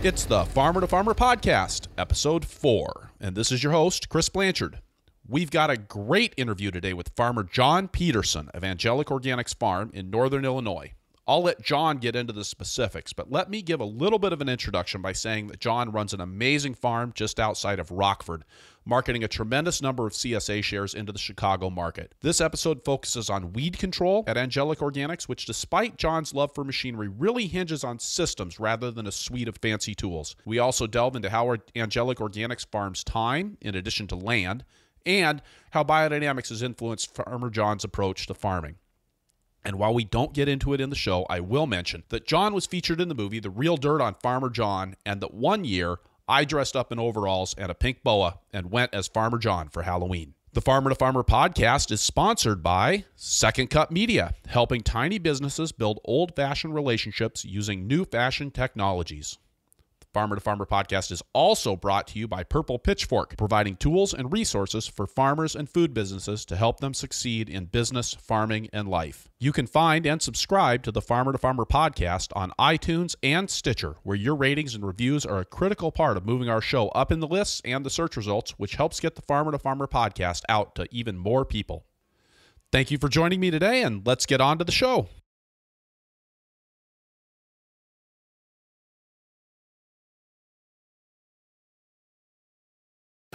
It's the Farmer to Farmer podcast, episode 4, and this is your host, Chris Blanchard. We've got a great interview today with farmer John Peterson of Angelic Organics Farm in northern Illinois. I'll let John get into the specifics, but let me give a little bit of an introduction by saying that John runs an amazing farm just outside of Rockford, marketing a tremendous number of CSA shares into the Chicago market. This episode focuses on weed control at Angelic Organics, which despite John's love for machinery really hinges on systems rather than a suite of fancy tools. We also delve into how Angelic Organics farms time in addition to land, and how biodynamics has influenced Farmer John's approach to farming. And while we don't get into it in the show, I will mention that John was featured in the movie The Real Dirt on Farmer John, and that one year I dressed up in overalls and a pink boa and went as Farmer John for Halloween. The Farmer to Farmer podcast is sponsored by Second Cut Media, helping tiny businesses build old-fashioned relationships using new-fashioned technologies. Farmer to Farmer podcast is also brought to you by Purple Pitchfork, providing tools and resources for farmers and food businesses to help them succeed in business, farming, and life. You can find and subscribe to the Farmer to Farmer podcast on iTunes and Stitcher, where your ratings and reviews are a critical part of moving our show up in the lists and the search results, which helps get the Farmer to Farmer podcast out to even more people. Thank you for joining me today, and let's get on to the show.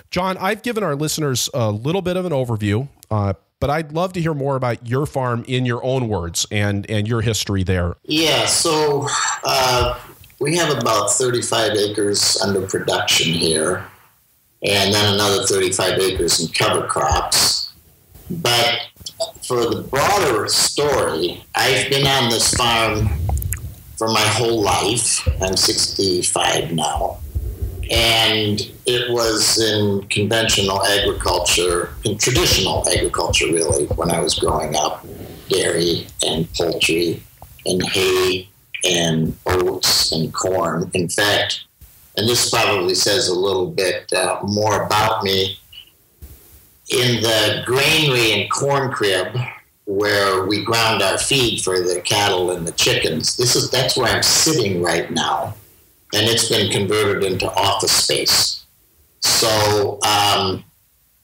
John, I've given our listeners a little bit of an overview, but I'd love to hear more about your farm in your own words and your history there. Yeah, so we have about 35 acres under production here, and then another 35 acres in cover crops. But for the broader story, I've been on this farm for my whole life. I'm 65 now. And it was in conventional agriculture, in traditional agriculture really, when I was growing up, dairy and poultry and hay and oats and corn. In fact, and this probably says a little bit more about me, in the granary and corn crib where we ground our feed for the cattle and the chickens, that's where I'm sitting right now. And it's been converted into office space. So I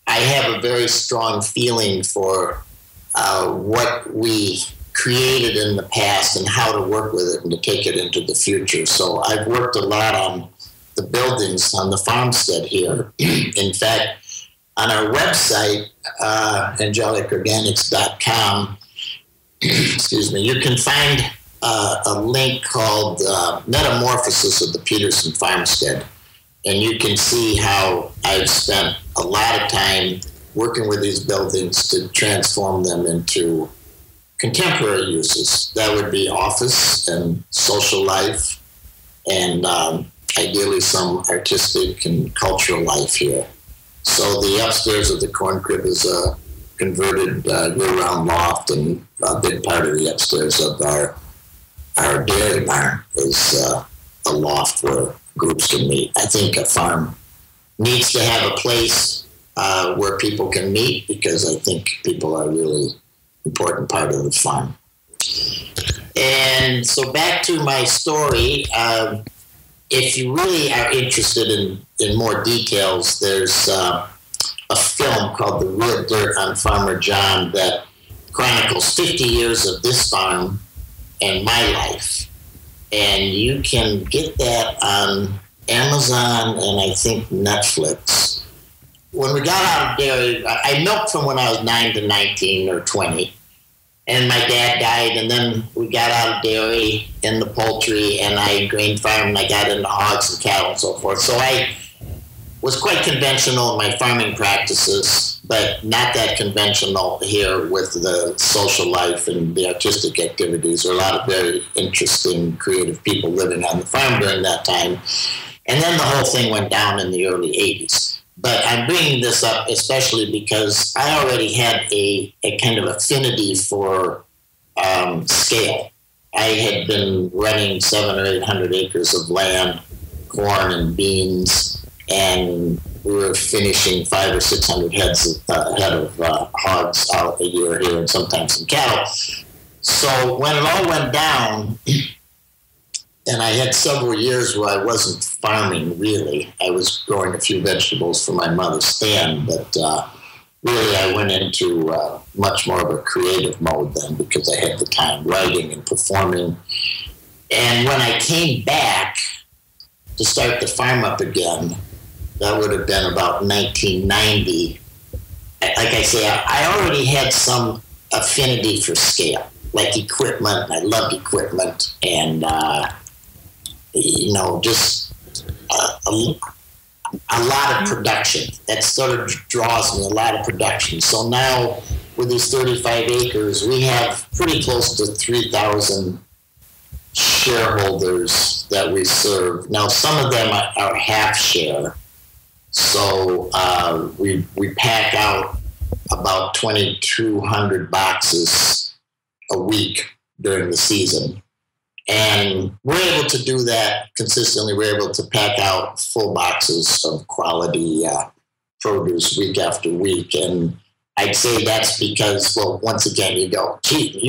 have a very strong feeling for what we created in the past and how to work with it and to take it into the future. So I've worked a lot on the buildings on the farmstead here. In fact, on our website, angelicorganics.com, excuse me, you can find a link called Metamorphosis of the Peterson Farmstead. And you can see how I've spent a lot of time working with these buildings to transform them into contemporary uses. That would be office and social life and ideally some artistic and cultural life here. So the upstairs of the corn crib is a converted year-round loft, and a big part of the upstairs of our dairy barn is a loft where groups can meet. I think a farm needs to have a place where people can meet, because I think people are a really important part of the farm. And so back to my story, if you really are interested in more details, there's a film called The Real Dirt on Farmer John that chronicles 50 years of this farm and my life. And you can get that on Amazon and I think Netflix. When we got out of dairy, I milked from when I was 9 to 19 or 20. And my dad died, and then we got out of dairy in the poultry, and I grain farmed, and I got into hogs and cattle and so forth. So I was quite conventional in my farming practices, but not that conventional here with the social life and the artistic activities. There are a lot of very interesting, creative people living on the farm during that time. And then the whole thing went down in the early 80s. But I'm bringing this up especially because I already had a kind of affinity for scale. I had been running 700 or 800 acres of land, corn and beans, and we were finishing 500 or 600 head of hogs out a year here, and sometimes some cattle. So when it all went down, And I had several years where I wasn't farming, really. I was growing a few vegetables for my mother's stand, but really I went into much more of a creative mode then because I had the time writing and performing. And when I came back to start the farm up again, that would have been about 1990. Like I say, I already had some affinity for scale, like equipment. I loved equipment and, just a lot of production. That sort of draws me, a lot of production. So now with these 35 acres, we have pretty close to 3,000 shareholders that we serve. Now, some of them are half share. So we pack out about 2,200 boxes a week during the season. And we're able to do that consistently. We're able to pack out full boxes of quality produce week after week. And I'd say that's because, well, once again, you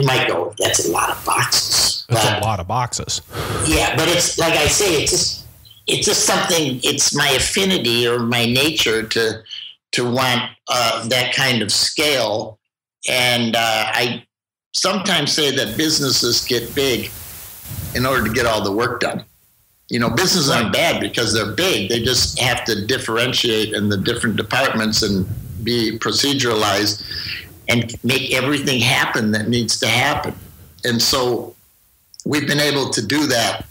might go, that's a lot of boxes. That's a lot of boxes. Yeah, but it's, like I say, it's just something, it's my affinity or my nature to want that kind of scale. And I sometimes say that businesses get big in order to get all the work done. Businesses aren't bad because they're big. They just have to differentiate in the different departments and be proceduralized and make everything happen that needs to happen. And so we've been able to do that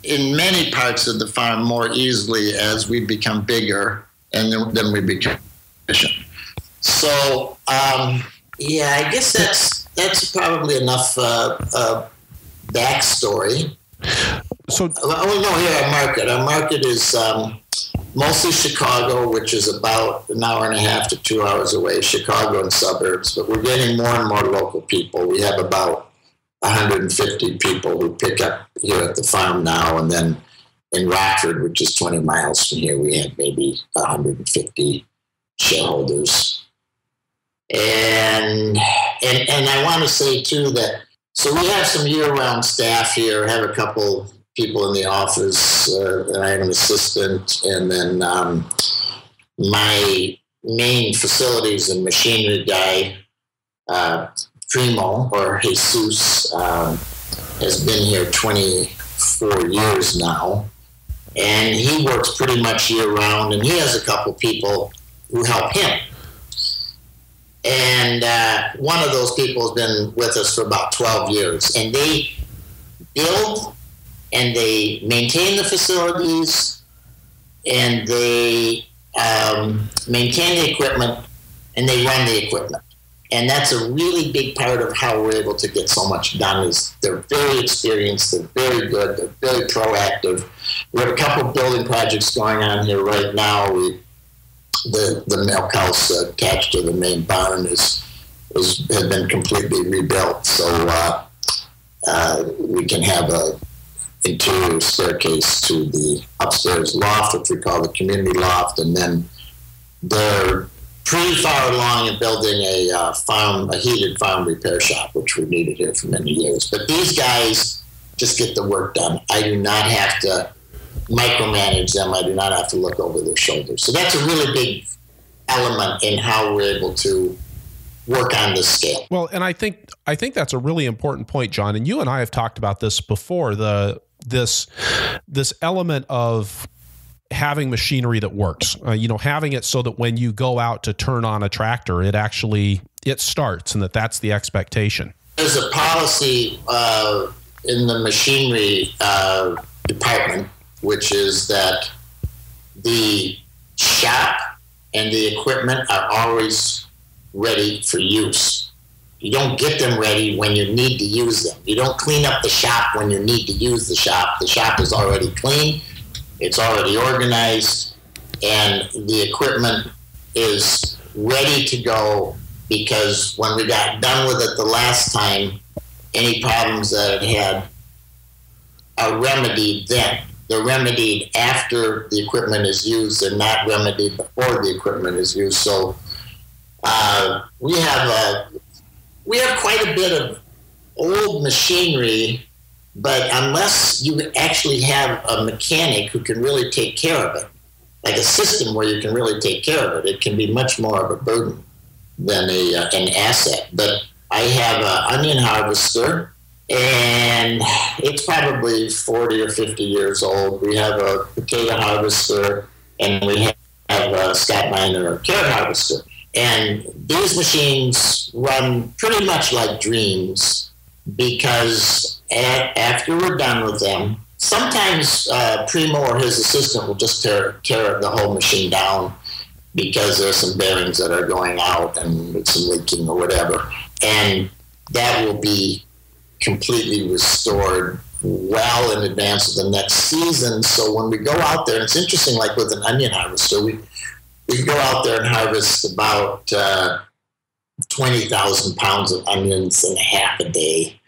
in many parts of the farm more easily as we become bigger and then we become efficient. So, I guess that's probably enough backstory. So, here our market is mostly Chicago, which is about an hour and a half to 2 hours away, Chicago and suburbs, but we're getting more and more local people. We have about 150 people who pick up here at the farm now, and then in Rockford, which is 20 miles from here, we have maybe 150 shareholders. And I want to say too that, so we have some year-round staff here. I have a couple people in the office, and I have an assistant, and then my main facilities and machinery guy, Primo, or Jesus, has been here 24 years now, and he works pretty much year-round, and he has a couple people who help him. And one of those people has been with us for about 12 years, and they build and they maintain the facilities, and they maintain the equipment, and they run the equipment. And that's a really big part of how we're able to get so much done is they're very experienced, they're very good, they're very proactive. We have a couple of building projects going on here right now. The milk house attached to the main barn has been completely rebuilt, so we can have a interior staircase to the upstairs loft, which we call the community loft, and then they're pretty far along in building a heated farm repair shop, which we needed here for many years. But these guys just get the work done. I do not have to micromanage them. I do not have to look over their shoulders. So that's a really big element in how we're able to work on this scale. Well, and I think that's a really important point, John. And you and I have talked about this before. This element of having machinery that works. Having it so that when you go out to turn on a tractor, it starts, and that's the expectation. There's a policy in the machinery department, which is that the shop and the equipment are always ready for use. You don't get them ready when you need to use them. You don't clean up the shop when you need to use the shop. The shop is already clean, it's already organized, and the equipment is ready to go because when we got done with it the last time, any problems that it had are remedied then. They're remedied after the equipment is used. They're not remedied before the equipment is used. So we have quite a bit of old machinery But unless you actually have a mechanic who can really take care of it, like a system where you can really take care of it, it can be much more of a burden than an asset. But I have an onion harvester, and it's probably 40 or 50 years old. We have a potato harvester, and we have a Scott Miner carrot harvester. And these machines run pretty much like dreams, because after we're done with them, sometimes Primo or his assistant will just tear the whole machine down because there's some bearings that are going out and it's leaking or whatever. And that will be completely restored well in advance of the next season. So when we go out there, and it's interesting, like with an onion harvester, we go out there and harvest about 20,000 pounds of onions in half a day.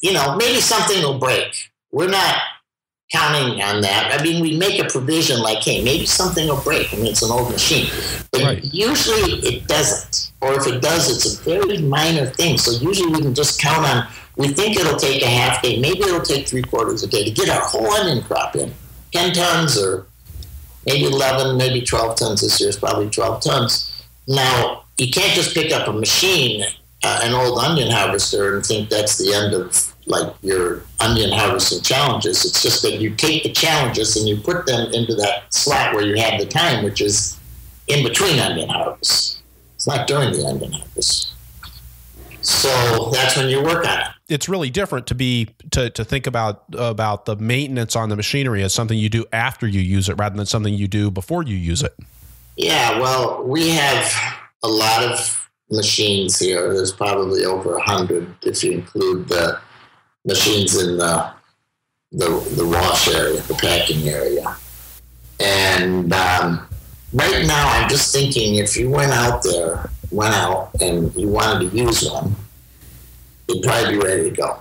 Maybe something will break. We're not counting on that. I mean, we make a provision like, hey, maybe something will break. I mean, it's an old machine. But right. Usually it doesn't. Or if it does, it's a very minor thing. So usually we can just count on, we think it'll take a half day, maybe it'll take 3/4 a day to get our whole onion crop in. 10 tons or maybe 11, maybe 12 tons this year. It's probably 12 tons. Now, you can't just pick up a machine, an old onion harvester, and think that's the end of like your onion harvesting challenges. It's just that you take the challenges and you put them into that slot where you have the time, which is in between onion harvests. It's not during the onion harvest. So that's when you work on it. It's really different to think about the maintenance on the machinery as something you do after you use it rather than something you do before you use it. Yeah, well, we have a lot of machines here. There's probably over 100 if you include the machines in the wash area, the packing area. And right now, I'm just thinking, if you went out and you wanted to use one, you'd probably be ready to go.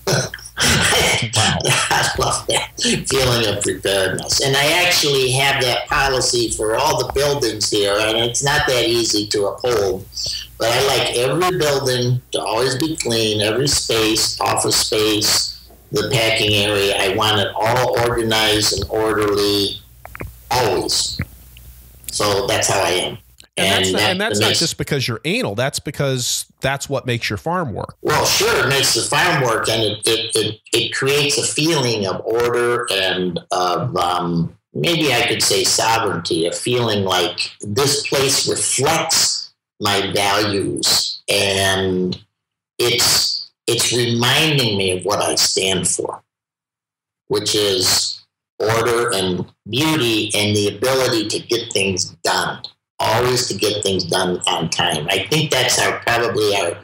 Wow. I love that feeling of preparedness. And I actually have that policy for all the buildings here, and it's not that easy to uphold. But I like every building to always be clean, every space, office space, the packing area. I want it all organized and orderly, always. So that's how I am. And that's not just because you're anal. That's because that's what makes your farm work. Well, sure, it makes the farm work, and it creates a feeling of order and of maybe I could say sovereignty, a feeling like this place reflects my values, and it's reminding me of what I stand for, which is order and beauty and the ability to get things done. Always to get things done on time. I think that's probably our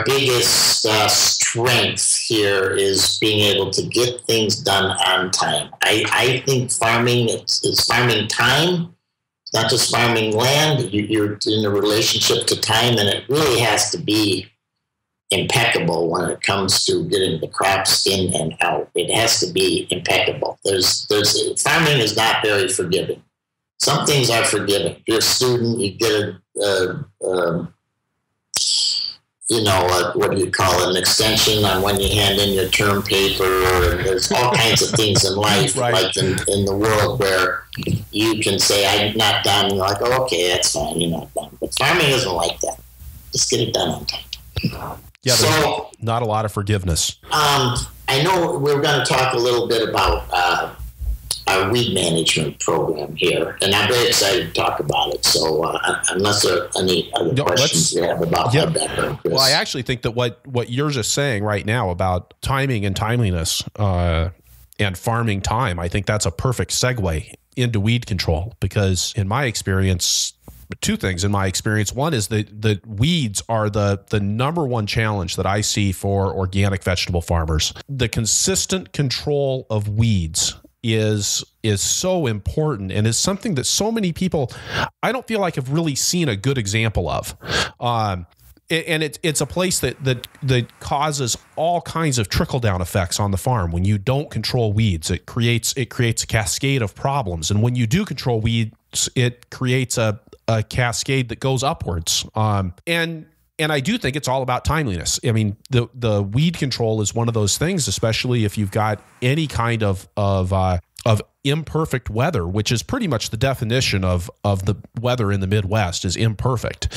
biggest strength here, is being able to get things done on time. I think farming is farming time. It's not just farming land. You're in a relationship to time, and it really has to be impeccable when it comes to getting the crops in and out. It has to be impeccable. Farming is not very forgiving. Some things are forgiven. If you're a student, you get what do you call it, an extension on when you hand in your term paper. And there's all kinds of things in life, right, like in the world, where you can say, I'm not done. And you're like, oh, okay, that's fine, you're not done. But farming isn't like that. Just get it done on time. Yeah, so not a lot of forgiveness. I know we're going to talk a little bit about our weed management program here, and I'm very excited to talk about it. So unless there are any other questions you have about my background, Chris. Well, I actually think that what you're just saying right now about timing and timeliness and farming time, I think that's a perfect segue into weed control, because in my experience, two things in my experience. One is that the weeds are the number one challenge that I see for organic vegetable farmers. The consistent control of weeds is so important, and is something that so many people, I don't feel like, have really seen a good example of. And it's a place that causes all kinds of trickle down effects on the farm. When you don't control weeds, it creates a cascade of problems, and when you do control weeds, it creates a cascade that goes upwards. And And I do think it's all about timeliness. I mean, the weed control is one of those things, especially if you've got any kind of imperfect weather, which is pretty much the definition of the weather in the Midwest is imperfect.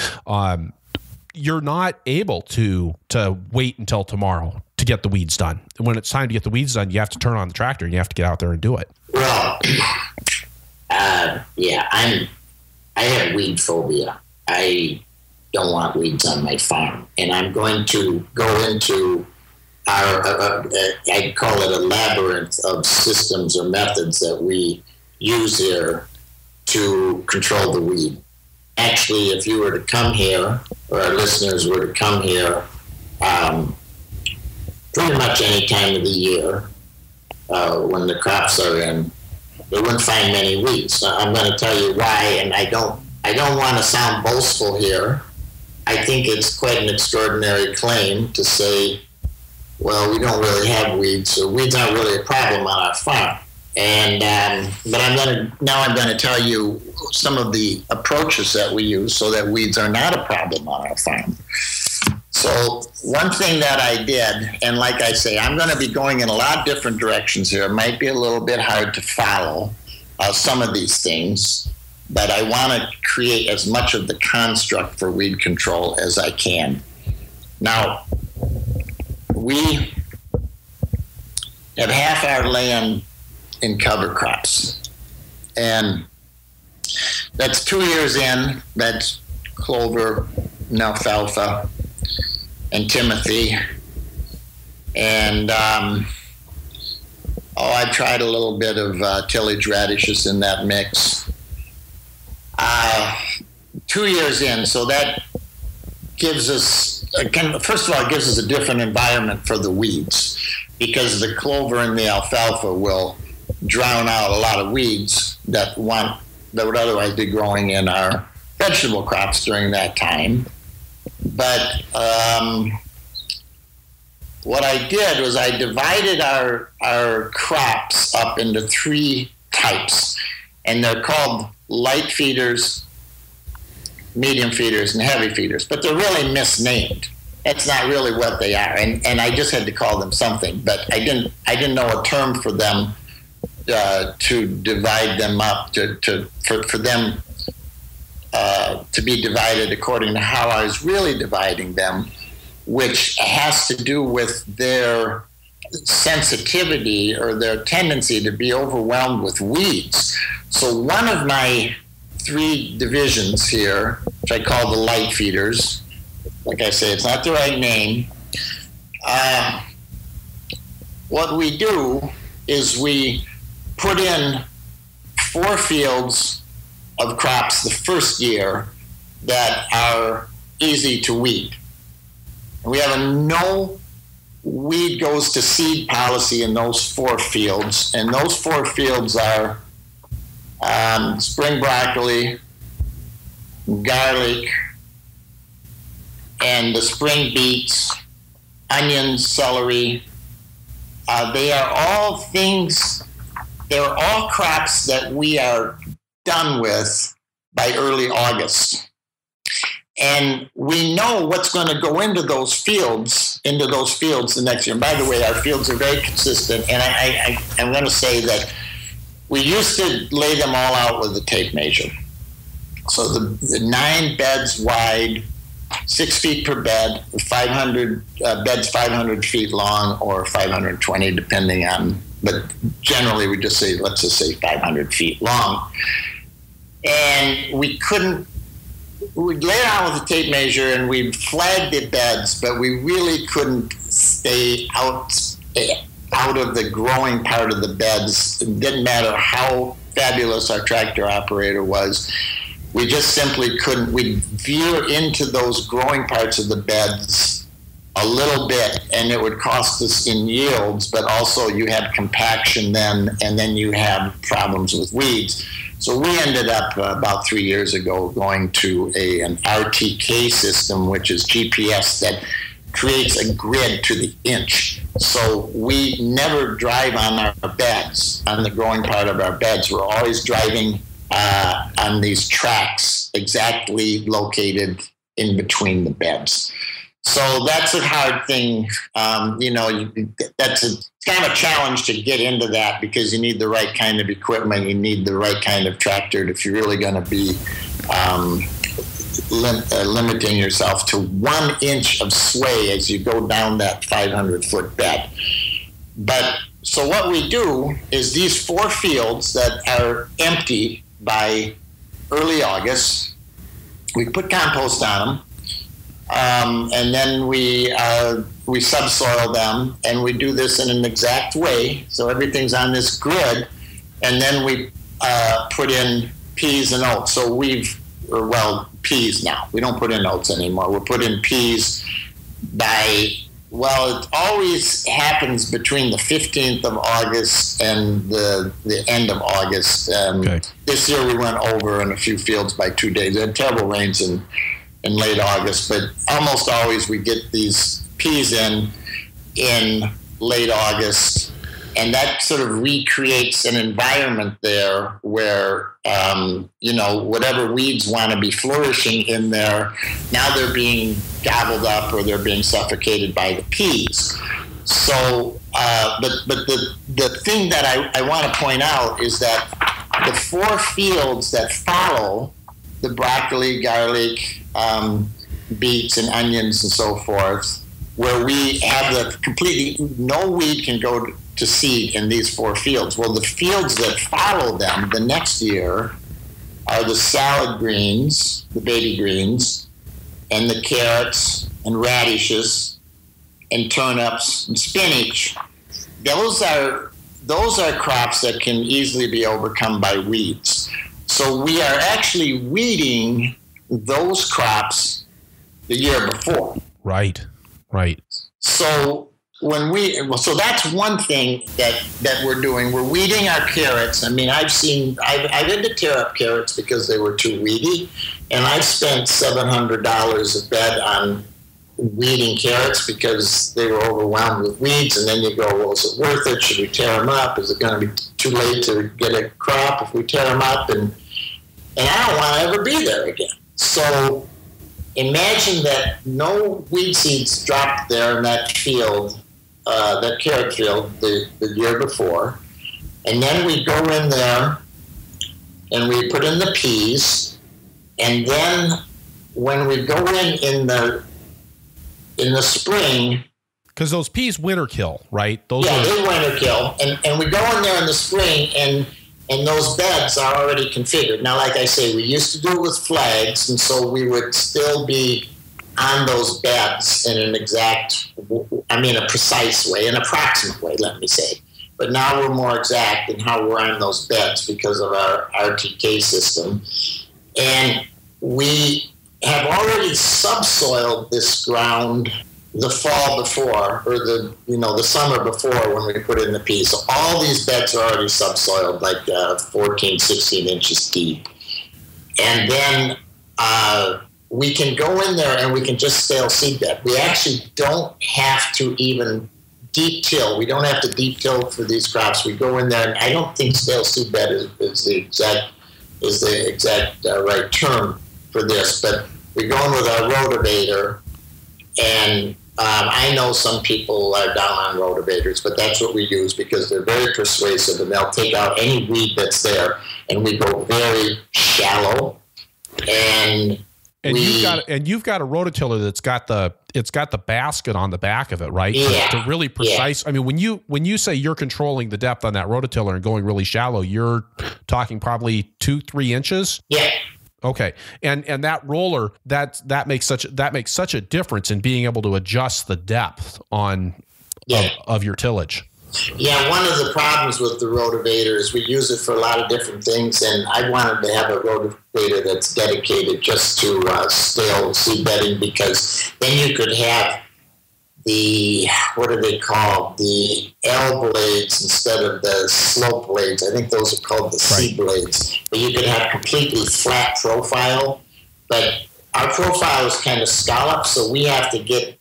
You're not able to wait until tomorrow to get the weeds done. And when it's time to get the weeds done, you have to turn on the tractor and you have to get out there and do it. Well, yeah, I have weed phobia. I don't want weeds on my farm, and I'm going to go into I'd call it a labyrinth of systems or methods that we use here to control the weed. Actually, if you were to come here, or our listeners were to come here, pretty much any time of the year when the crops are in, they wouldn't find many weeds. So I'm going to tell you why, and I don't want to sound boastful here. I think it's quite an extraordinary claim to say, well, we don't really have weeds, so weeds aren't really a problem on our farm. And but I'm going to tell you some of the approaches that we use so that weeds are not a problem on our farm. So one thing that I did, and like I say, I'm going to be going in a lot of different directions here. It might be a little bit hard to follow some of these things, but I want to create as much of the construct for weed control as I can. Now, we have half our land in cover crops, and that's 2 years in. That's clover and alfalfa and timothy, and I tried a little bit of tillage radishes in that mix. 2 years in, so that gives us, first of all, it gives us a different environment for the weeds, because the clover and the alfalfa will drown out a lot of weeds that would otherwise be growing in our vegetable crops during that time. But what I did was I divided our crops up into 3 types, and they're called light feeders, medium feeders, and heavy feeders, but they're really misnamed. That's not really what they are, and I just had to call them something, but I didn't know a term for them to divide them up for them to be divided according to how I was really dividing them, which has to do with their sensitivity or their tendency to be overwhelmed with weeds. So one of my 3 divisions here, which I call the light feeders, like I say, it's not the right name. What we do is we put in 4 fields of crops the first year that are easy to weed. And we have a no weed goes to seed policy in those 4 fields, and those 4 fields are spring broccoli, garlic, and the spring beets, onions, celery. They are all crops that we are done with by early August. And we know what's going to go into those fields the next year. And by the way, our fields are very consistent. And I'm going to say that we used to lay them all out with a tape measure. So the 9 beds wide, 6 feet per bed, 500 beds 500 feet long or 520 depending on, but generally we just say, let's just say 500 feet long. And we'd lay it out with a tape measure and we'd flag the beds, but we really couldn't stay out of the growing part of the beds. It didn't matter how fabulous our tractor operator was. We just simply couldn't. We'd veer into those growing parts of the beds a little bit, and it would cost us in yields, but also you had compaction then, and then you had problems with weeds. So we ended up about 3 years ago going to an RTK system, which is GPS that creates a grid to the inch. So we never drive on our beds, on the growing part of our beds. We're always driving on these tracks exactly located in between the beds. So that's a hard thing. It's kind of a challenge to get into that because you need the right kind of equipment. You need the right kind of tractor if you're really going to be limiting yourself to 1 inch of sway as you go down that 500-foot bed. But so what we do is these 4 fields that are empty by early August, we put compost on them. And then we subsoil them, and we do this in an exact way. So everything's on this grid, and then we put in peas and oats. So peas now. We don't put in oats anymore. We'll put in peas it always happens between the 15th of August and the end of August. Okay. This year we went over in a few fields by 2 days. We had terrible rains in late August, but almost always we get these peas in late August, and that sort of recreates an environment there where whatever weeds want to be flourishing in there, now they're being gobbled up or they're being suffocated by the peas. So but the thing that I want to point out is that the 4 fields that follow the broccoli, garlic, beets and onions and so forth, where we have no weed can go to seed in these 4 fields. Well, the fields that follow them the next year are the salad greens, the baby greens, and the carrots and radishes and turnips and spinach. Those are crops that can easily be overcome by weeds. So we are actually weeding those crops the year before. Right. So so that's one thing that we're doing. We're weeding our carrots. I mean, I had to tear up carrots because they were too weedy, and I've spent $700 a bed on weeding carrots because they were overwhelmed with weeds. And then you go, well, is it worth it? Should we tear them up? Is it going to be too late to get a crop if we tear them up? And I don't want to ever be there again. So imagine that no weed seeds dropped there in that field, that carrot field, the year before. And then we go in there and we put in the peas. And then when we go in the spring, because those peas winter kill, right? They winter kill. And we go in there in the spring, and those beds are already configured. Now, like I say, we used to do it with flags, and so we would still be on those beds in a precise way, an approximate way, let me say. But now we're more exact in how we're on those beds because of our RTK system. And we have already subsoiled this ground the fall before, or the summer before when we put in the peas. So all these beds are already subsoiled, like 14, 16 inches deep. And then we can go in there and we can just stale seed bed. We actually don't have to even deep till. We don't have to deep till for these crops. We go in there, and I don't think stale seed bed is the exact right term for this, but we go in with our rotavator, and I know some people are down on rotavators, but that's what we use because they're very persuasive, and they'll take out any weed that's there, and we go very shallow. You've got a rototiller that's got the basket on the back of it, right? Yeah. To really precise. Yeah. I mean, when you say you're controlling the depth on that rototiller and going really shallow, you're talking probably 2-3 inches. Yeah. Okay. And that roller that makes such a difference in being able to adjust the depth of your tillage. Yeah, one of the problems with the rotavator is we use it for a lot of different things, and I wanted to have a rotavator that's dedicated just to stale seed bedding, because then you could have the L blades instead of the slope blades. I think those are called the C blades. But you could have completely flat profile, but our profile is kind of scalloped, so we have to get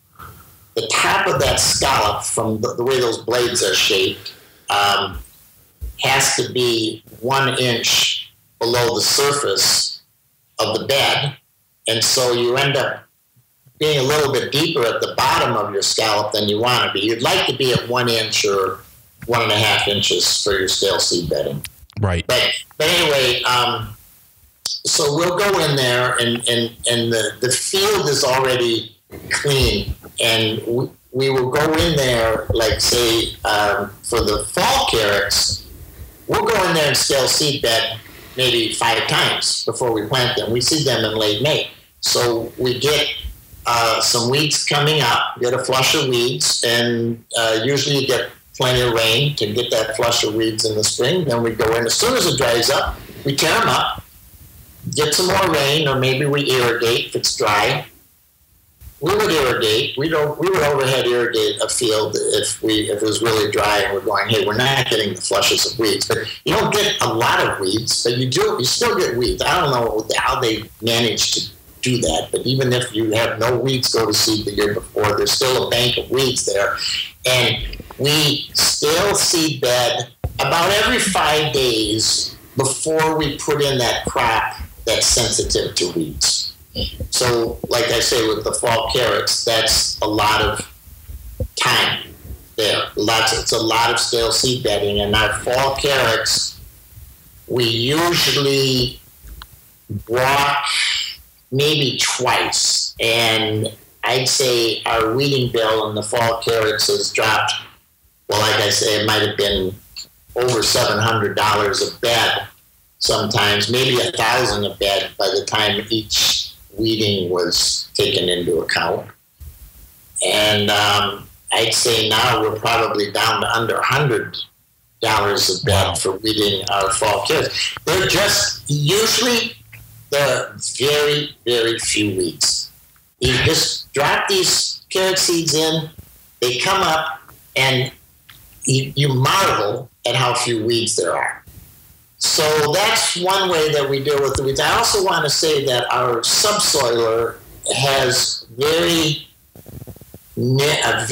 the top of that scallop from the way those blades are shaped has to be 1 inch below the surface of the bed. And so you end up being a little bit deeper at the bottom of your scallop than you want to be. You'd like to be at 1 inch or 1.5 inches for your stale seed bedding. Right. But anyway, so we'll go in there, and the field is already clean, and we will go in there, like say for the fall carrots, we'll go in there and stale seed bed maybe 5 times before we plant them. We seed them in late May. So we get some weeds coming up, get a flush of weeds, and usually you get plenty of rain to get that flush of weeds in the spring. Then we go in. As soon as it dries up, we tear them up, get some more rain, or maybe we irrigate if it's dry. We would irrigate. We would overhead irrigate a field if it was really dry and we're going, hey, we're not getting the flushes of weeds. But you don't get a lot of weeds, but you still get weeds. I don't know how they manage to do that, but even if you have no weeds go to seed the year before, there's still a bank of weeds there. And we stale seed bed about every 5 days before we put in that crop that's sensitive to weeds. So, like I say, with the fall carrots, that's a lot of time there. It's a lot of stale seed bedding. And our fall carrots, we usually walk maybe twice. And I'd say our weeding bill in the fall carrots has dropped, well, like I say, it might have been over $700 a bed sometimes, maybe $1,000 a bed by the time each weeding was taken into account. And I'd say now we're probably down to under $100 a bed for weeding our fall carrots. They're just, usually there are very, very few weeds. You just drop these carrot seeds in, they come up, and you marvel at how few weeds there are. So that's one way that we deal with the weeds. I also want to say that our subsoiler has very narrow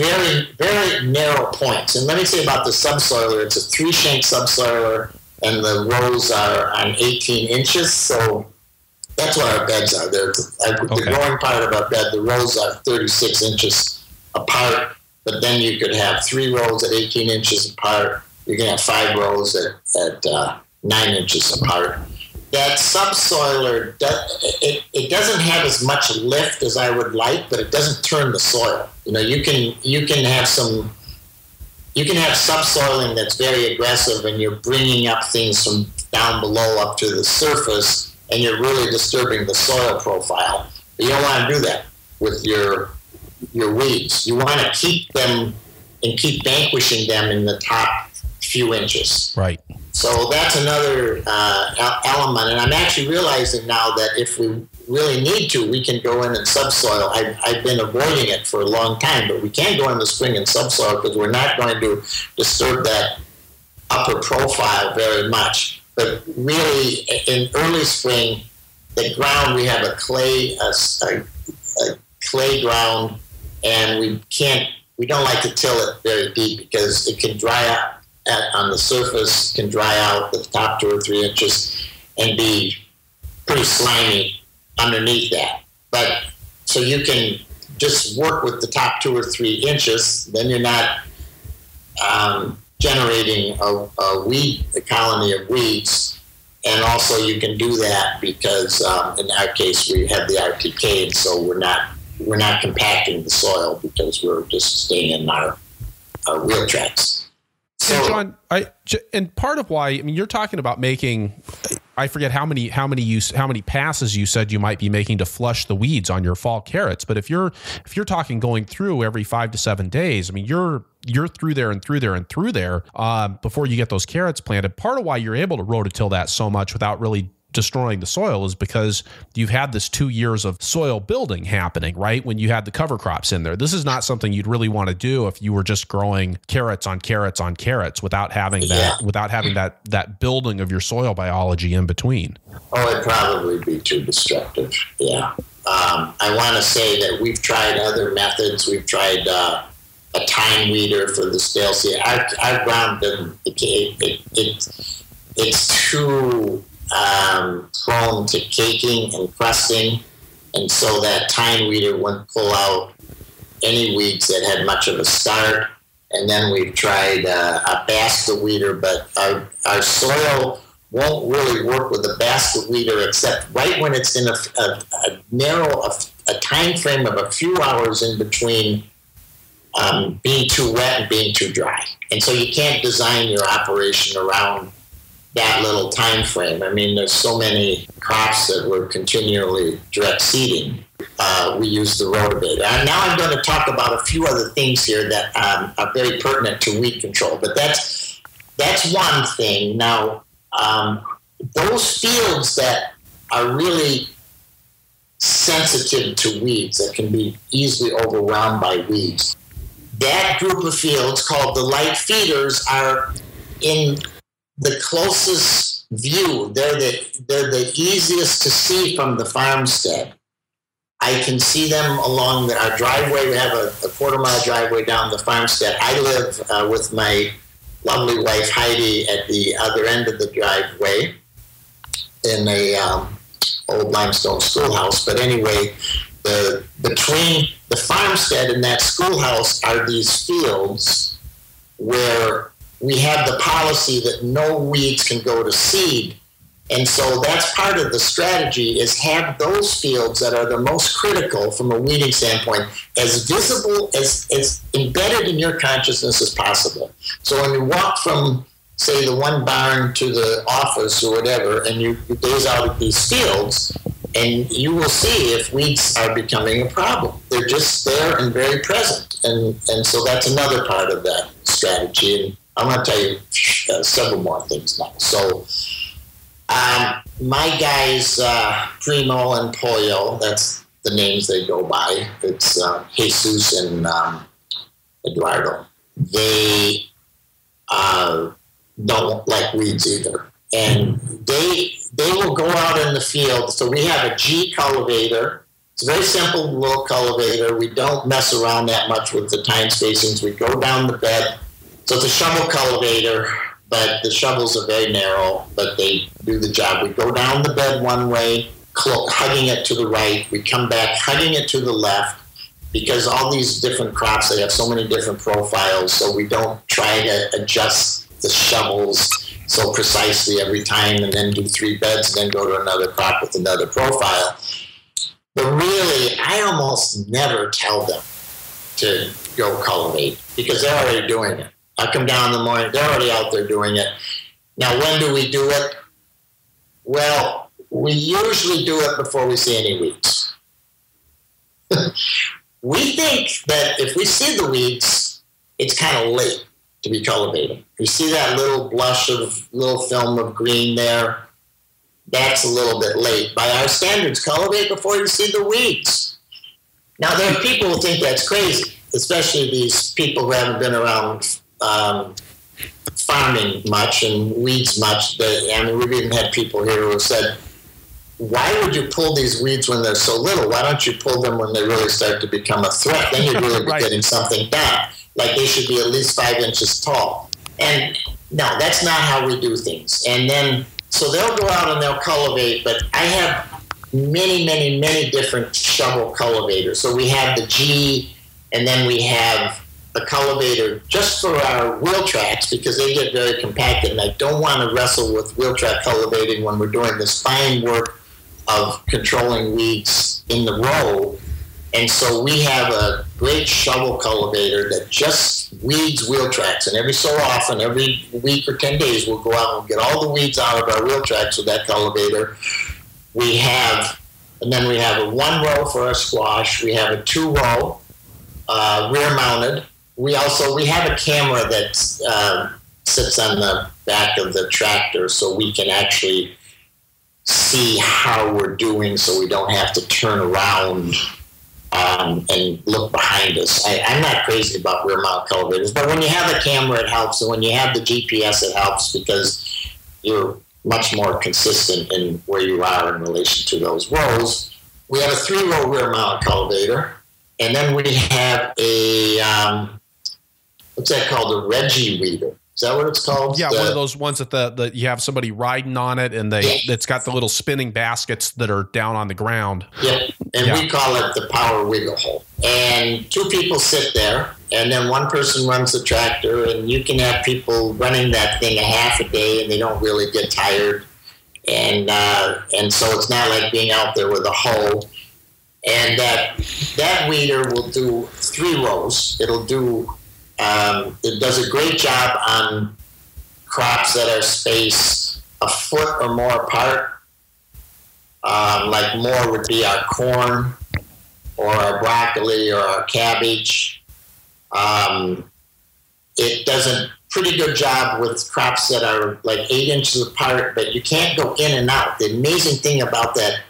points. And let me say about the subsoiler, it's a 3-shank subsoiler, and the rows are on 18 inches. So that's what our beds are. The growing part of our bed, the rows are 36 inches apart, but then you could have 3 rows at 18 inches apart. You can have 5 rows at 9 inches apart. That subsoiler, it doesn't have as much lift as I would like, but it doesn't turn the soil. You know, you can have subsoiling that's very aggressive, and you're bringing up things from down below up to the surface, and you're really disturbing the soil profile. But you don't want to do that with your weeds. You want to keep them and keep vanquishing them in the top few inches. Right. So that's another element. And I'm actually realizing now that if we really need to, we can go in and subsoil. I've been avoiding it for a long time, but we can go in the spring and subsoil because we're not going to disturb that upper profile very much. But really, in early spring, the ground, we have a clay ground, and we don't like to till it very deep because it can dry up on the surface, can dry out the top 2 or 3 inches and be pretty slimy underneath that. But so you can just work with the top 2 or 3 inches, then you're not generating a colony of weeds. And also you can do that because in our case we have the RTK, and so we're not compacting the soil because we're just staying in our wheel tracks. So, and John, and part of why, I mean, you're talking about making, I forget how many passes you said you might be making to flush the weeds on your fall carrots. But if you're talking going through every 5 to 7 days, I mean, you're through there and through there and through there before you get those carrots planted. Part of why you're able to rototill that so much without really destroying the soil is because you've had this 2 years of soil building happening, right? When you had the cover crops in there. This is not something you'd really want to do if you were just growing carrots on carrots on carrots without having that building of your soil biology in between. Oh, it'd probably be too destructive. Yeah. I want to say that we've tried other methods. We've tried a time weeder for the stale seed. Our ground doesn't, it's too prone to caking and crusting, And so that tine weeder wouldn't pull out any weeds that had much of a start. And then we've tried a basket weeder, but our soil won't really work with a basket weeder except right when it's in a narrow time frame of a few hours in between being too wet and being too dry. And so you can't design your operation around that little time frame. I mean, there's so many crops that we're continually direct seeding. We use the rotavator. And now I'm going to talk about a few other things here that are very pertinent to weed control. But that's one thing. Now, those fields that are really sensitive to weeds, that can be easily overwhelmed by weeds, that group of fields called the light feeders are in the closest view. They're the easiest to see from the farmstead. I can see them along our driveway. We have a quarter-mile driveway down the farmstead. I live with my lovely wife, Heidi, at the other end of the driveway in a old limestone schoolhouse. But anyway, between the farmstead and that schoolhouse are these fields where we have the policy that no weeds can go to seed. And so that's part of the strategy, is have those fields that are the most critical from a weeding standpoint as visible, as embedded in your consciousness as possible. So when you walk from, say, the one barn to the office or whatever, and you gaze out at these fields, and you will see if weeds are becoming a problem. They're just there and very present. And so that's another part of that strategy. And I'm going to tell you several more things now. So my guys, Primo and Pollo, that's the names they go by. It's Jesus and Eduardo. They don't like weeds either. And they will go out in the field. So we have a G cultivator. It's a very simple little cultivator. We don't mess around that much with the tine spacings. We go down the bed. So it's a shovel cultivator, but the shovels are very narrow, but they do the job. We go down the bed one way, hugging it to the right. We come back, hugging it to the left, because all these different crops, they have so many different profiles, so we don't try to adjust the shovels so precisely every time and then do 3 beds and then go to another crop with another profile. But really, I almost never tell them to go cultivate because they're already doing it. I come down in the morning, they're already out there doing it. Now, when do we do it? Well, we usually do it before we see any weeds. We think that if we see the weeds, it's kind of late to be cultivating. You see that little blush of little film of green there? That's a little bit late. By our standards, cultivate before you see the weeds. Now, there are people who think that's crazy, especially these people who haven't been around farming much and weeds much. I mean, we've even had people here who have said, why would you pull these weeds when they're so little? Why don't you pull them when they really start to become a threat? Then you'd really be right. Getting something done. Like they should be at least 5 inches tall. And no, that's not how we do things. And then, so they'll go out and they'll cultivate, but I have many, many, many different shovel cultivators. So we have the G, and then we have a cultivator just for our wheel tracks because they get very compacted, and I don't want to wrestle with wheel track cultivating when we're doing this fine work of controlling weeds in the row. And so we have a great shovel cultivator that just weeds wheel tracks, and every so often, every week or 10 days, we'll go out and get all the weeds out of our wheel tracks with that cultivator. And then we have a 1-row for our squash. We have a 2-row rear mounted. We have a camera that sits on the back of the tractor so we can actually see how we're doing so we don't have to turn around and look behind us. I'm not crazy about rear mount cultivators, but when you have a camera, it helps. And when you have the GPS, it helps because you're much more consistent in where you are in relation to those rows. We have a 3-row rear mount cultivator. And then we have a, what's that called? A Reggie weeder. Is that what it's called? Yeah, one of those ones that you have somebody riding on it, and it's got the little spinning baskets that are down on the ground. Yeah, and we call it the power wiggle hole. And 2 people sit there, and then one person runs the tractor, and you can have people running that thing a half a day, and they don't really get tired. And so it's not like being out there with a hoe. And that weeder will do 3 rows. It does a great job on crops that are spaced a foot or more apart. Like more would be our corn or our broccoli or our cabbage. It does a pretty good job with crops that are like 8 inches apart, but you can't go in and out. The amazing thing about that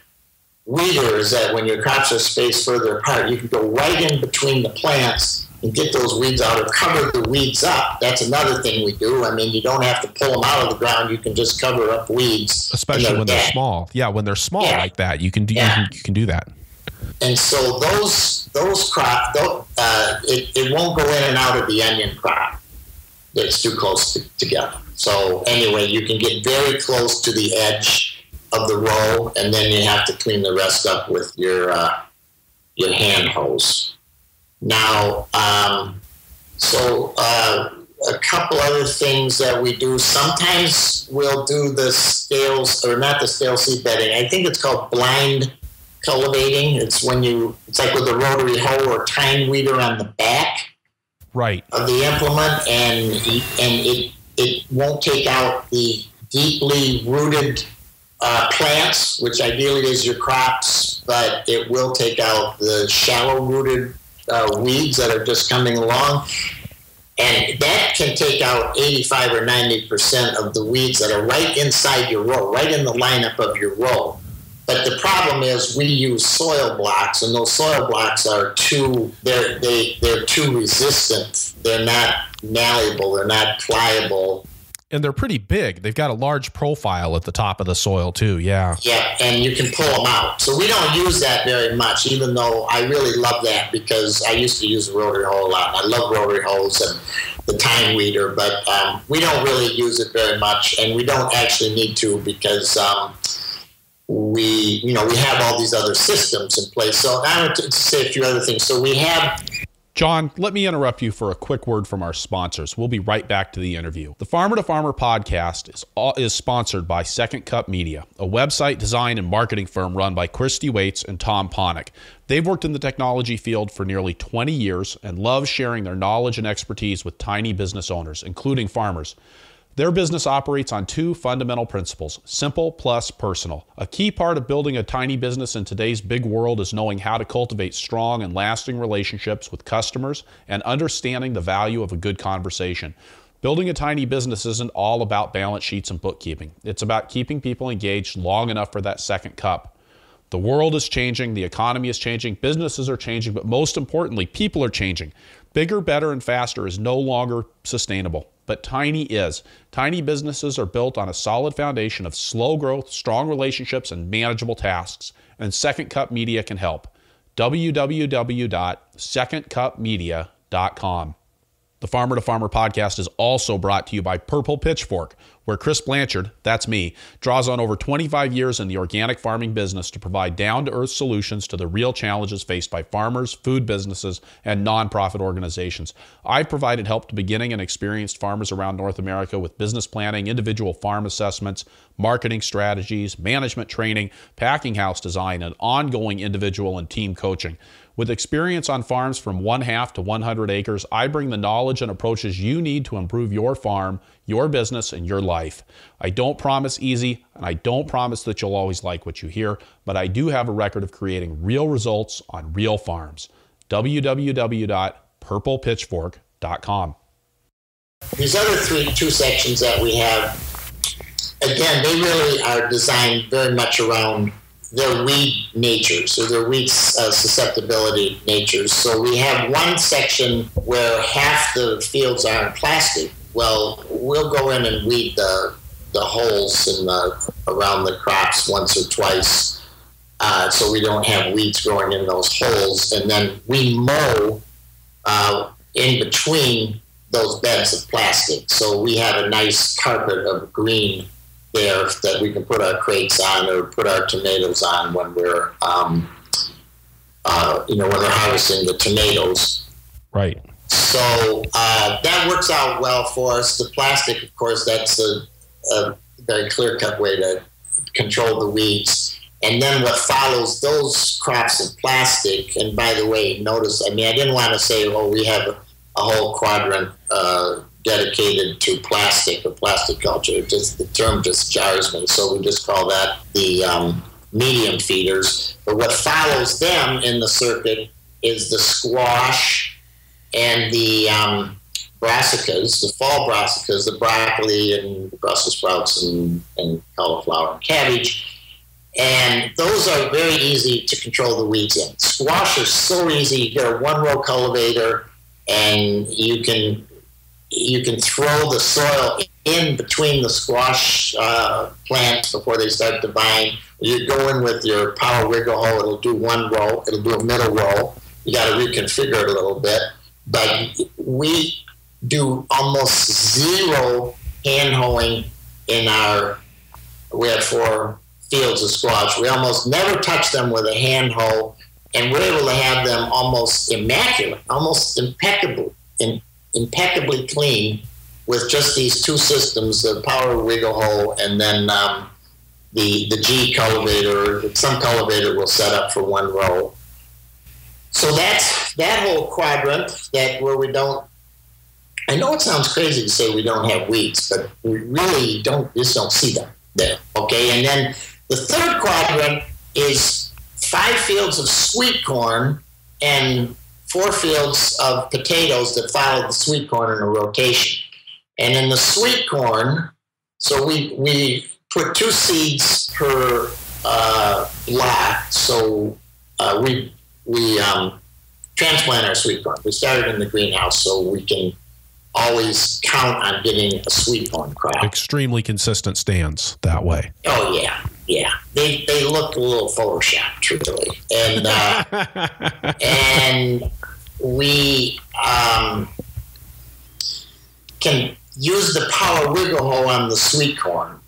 weeder is that when your crops are spaced further apart, you can go right in between the plants and get those weeds out or cover the weeds up. That's another thing we do. I mean, you don't have to pull them out of the ground. You can just cover up weeds. Especially when they're small. Yeah, when they're small like that, you can do that. And so those crops, it won't go in and out of the onion crop. It's too close together. So anyway, you can get very close to the edge of the row, and then you have to clean the rest up with your hand hose. Now, a couple other things that we do. Sometimes we'll do the scales, or not the scale seed bedding. I think it's called blind cultivating. It's like with a rotary hoe or tine weeder on the back of the implement, and it won't take out the deeply rooted plants, which ideally is your crops, but it will take out the shallow rooted weeds that are just coming along. And that can take out 85 or 90% of the weeds that are right inside your row, right in the lineup of your row. But the problem is we use soil blocks, and those soil blocks are they're too resistant. They're not malleable. They're not pliable. And they're pretty big. They've got a large profile at the top of the soil too. Yeah. Yeah, and you can pull them out. So we don't use that very much, even though I really love that because I used to use the rotary hoe a lot. I love rotary hoes and the tine weeder, but we don't really use it very much, and we don't actually need to because we have all these other systems in place. So I want to say a few other things. So we have. John, let me interrupt you for a quick word from our sponsors. We'll be right back to the interview. The Farmer to Farmer podcast is sponsored by Second Cup Media, a website design and marketing firm run by Christy Waits and Tom Ponick. They've worked in the technology field for nearly 20 years and love sharing their knowledge and expertise with tiny business owners, including farmers. Their business operates on 2 fundamental principles, simple plus personal. A key part of building a tiny business in today's big world is knowing how to cultivate strong and lasting relationships with customers and understanding the value of a good conversation. Building a tiny business isn't all about balance sheets and bookkeeping. It's about keeping people engaged long enough for that second cup. The world is changing, the economy is changing, businesses are changing, but most importantly, people are changing. Bigger, better, and faster is no longer sustainable, but tiny is. Tiny businesses are built on a solid foundation of slow growth, strong relationships, and manageable tasks, and Second Cup Media can help. www.secondcupmedia.com. The Farmer to Farmer podcast is also brought to you by Purple Pitchfork, where Chris Blanchard, that's me, draws on over 25 years in the organic farming business to provide down-to-earth solutions to the real challenges faced by farmers, food businesses, and nonprofit organizations. I've provided help to beginning and experienced farmers around North America with business planning, individual farm assessments, marketing strategies, management training, packing house design, and ongoing individual and team coaching. With experience on farms from 1/2 to 100 acres, I bring the knowledge and approaches you need to improve your farm, your business, and your life. I don't promise easy, and I don't promise that you'll always like what you hear, but I do have a record of creating real results on real farms. www.purplepitchfork.com. These other two sections that we have, again, they really are designed very much around their weed natures or their weed susceptibility natures. So we have one section where half the fields are in plastic. Well, we'll go in and weed the holes around the crops once or twice so we don't have weeds growing in those holes. And then we mow in between those beds of plastic. So we have a nice carpet of green there that we can put our crates on or put our tomatoes on when we're, when we're harvesting the tomatoes. Right. So that works out well for us. The plastic, of course, that's a very clear-cut way to control the weeds. And then what follows those crops of plastic, and by the way, notice, I didn't want to say, we have a whole quadrant dedicated to plastic or plastic culture. The term just jars me, so we just call that the medium feeders. But what follows them in the circuit is the squash and the brassicas, the fall brassicas, the broccoli and the Brussels sprouts and cauliflower and cabbage. And those are very easy to control the weeds in. Squash are so easy. You get a one-row cultivator, and you can throw the soil in between the squash plants before they start to vine. You go in with your power wiggle hoe. It'll do one row. It'll do a middle row. You got to reconfigure it a little bit. But we do almost zero hand hoeing in we have 4 fields of squash. We almost never touch them with a hand hoe, and we're able to have them almost immaculate, almost impeccably clean with just these 2 systems, the power wiggle hoe and then the G cultivator. Some cultivator will set up for 1 row. So that's that whole quadrant where we don't, I know it sounds crazy to say we don't have weeds, but we really just don't see them there. Okay, and then the third quadrant is 5 fields of sweet corn and 4 fields of potatoes that follow the sweet corn in a rotation. And in the sweet corn, so we put 2 seeds per lot. So we transplant our sweet corn. We started in the greenhouse so we can always count on getting a sweet corn crop. Extremely consistent stands that way. Oh, yeah. Yeah. They look a little photoshopped, really. And we can use the power wiggle hoe on the sweet corn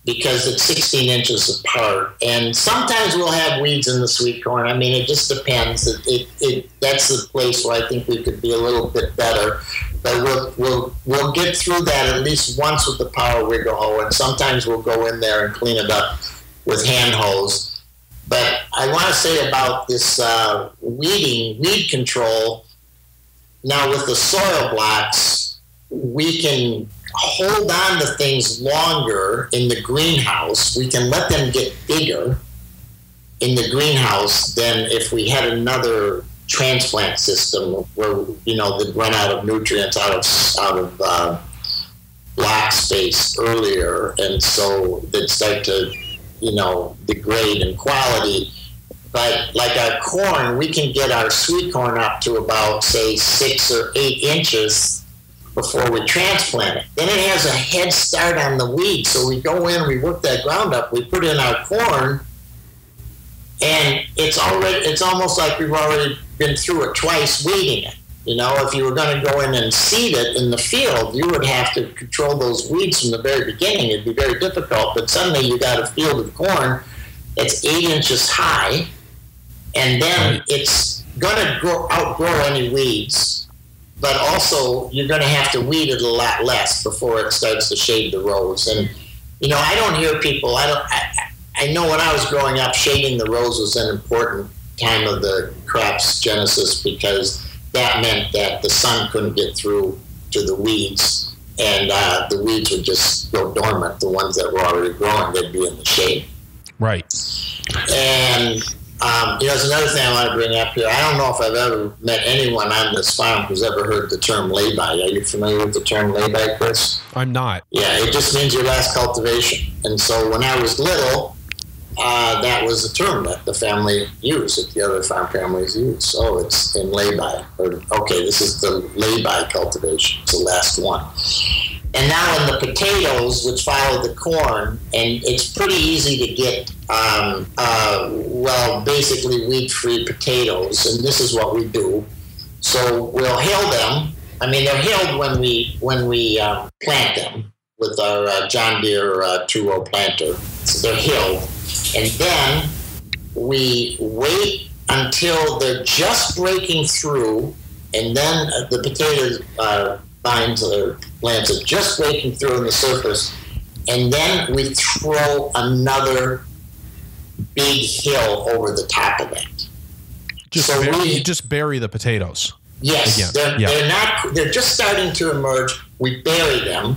because it's 16 inches apart. And sometimes we'll have weeds in the sweet corn. It just depends. That's the place where I think we could be a little bit better. But we'll get through that at least once with the power wiggle hoe, and sometimes we'll go in there and clean it up with hand hoes. But I want to say about this weed control, now with the soil blocks, we can hold on to things longer in the greenhouse. We can let them get bigger in the greenhouse than if we had another transplant system where they'd run out of nutrients out of block space earlier, and so they'd start to degrade in quality. But like our corn, we can get our sweet corn up to about, say, 6 or 8 inches before we transplant it. Then it has a head start on the weed. So we go in, we work that ground up, we put in our corn, and it's almost like we've already been through it twice weeding it. If you were going to go in and seed it in the field, you would have to control those weeds from the very beginning. It'd be very difficult. But suddenly you got a field of corn that's 8 inches high, and then it's going to outgrow any weeds. But also, you're going to have to weed it a lot less before it starts to shade the rows. And I don't hear people. I know when I was growing up, shading the rows was an important time of the crop's genesis because that meant that the sun couldn't get through to the weeds, and the weeds would just go dormant. The ones that were already growing, they'd be in the shade. Right. And there's another thing I want to bring up here. I don't know if I've ever met anyone on this farm who's ever heard the term lay-by. Are you familiar with the term lay-by, Chris? I'm not. Yeah, it just means your last cultivation. And so when I was little, that was a term that the family used, that the other farm families used. So it's in lay-by. Okay, this is the lay-by cultivation. It's the last one. And now in the potatoes, which follow the corn, and it's pretty easy to get, basically weed-free potatoes, and this is what we do. So we'll hill them. I mean, they're hilled when we plant them with our John Deere 2.0 planter. So they're hilled. And then we wait until they're just breaking through, and then the potato vines or plants are just breaking through on the surface, and then we throw another big hill over the top of that. You just bury the potatoes. Yes, they're just starting to emerge. We bury them,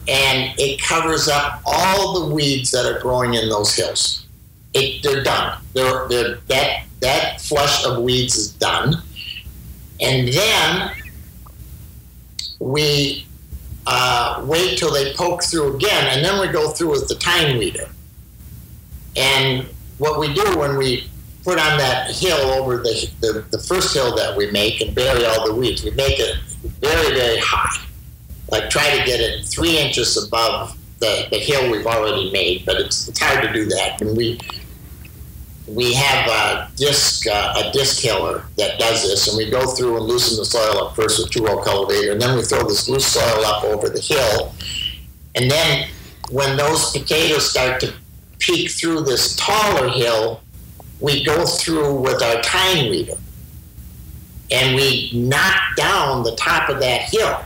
and it covers up all the weeds that are growing in those hills. They're done. That flush of weeds is done. And then we wait till they poke through again, and then we go through with the tine weeder. And what we do when we put on that hill over the first hill that we make and bury all the weeds, we make it very, very high. Like try to get it 3 inches above the hill we've already made, but it's hard to do that. And we have a disc hiller that does this, and we go through and loosen the soil up first with 2.0 cultivator, and then we throw this loose soil up over the hill. And then when those potatoes start to peek through this taller hill, we go through with our tine weeder, and we knock down the top of that hill.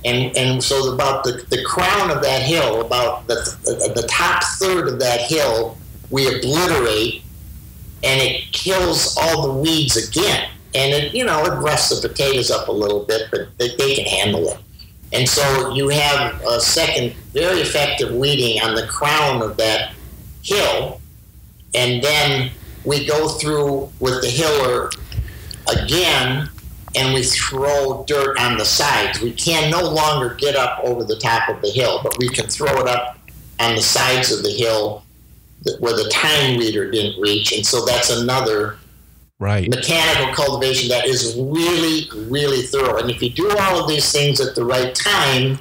And so about the crown of that hill, about the top third of that hill, we obliterate, and it kills all the weeds again. And it roughs the potatoes up a little bit, but they can handle it. And so you have a second very effective weeding on the crown of that hill, and then we go through with the hiller again, and we throw dirt on the sides. We can no longer get up over the top of the hill, but we can throw it up on the sides of the hill where the tine weeder didn't reach. And so that's another mechanical cultivation that is really, really thorough. And if you do all of these things at the right time,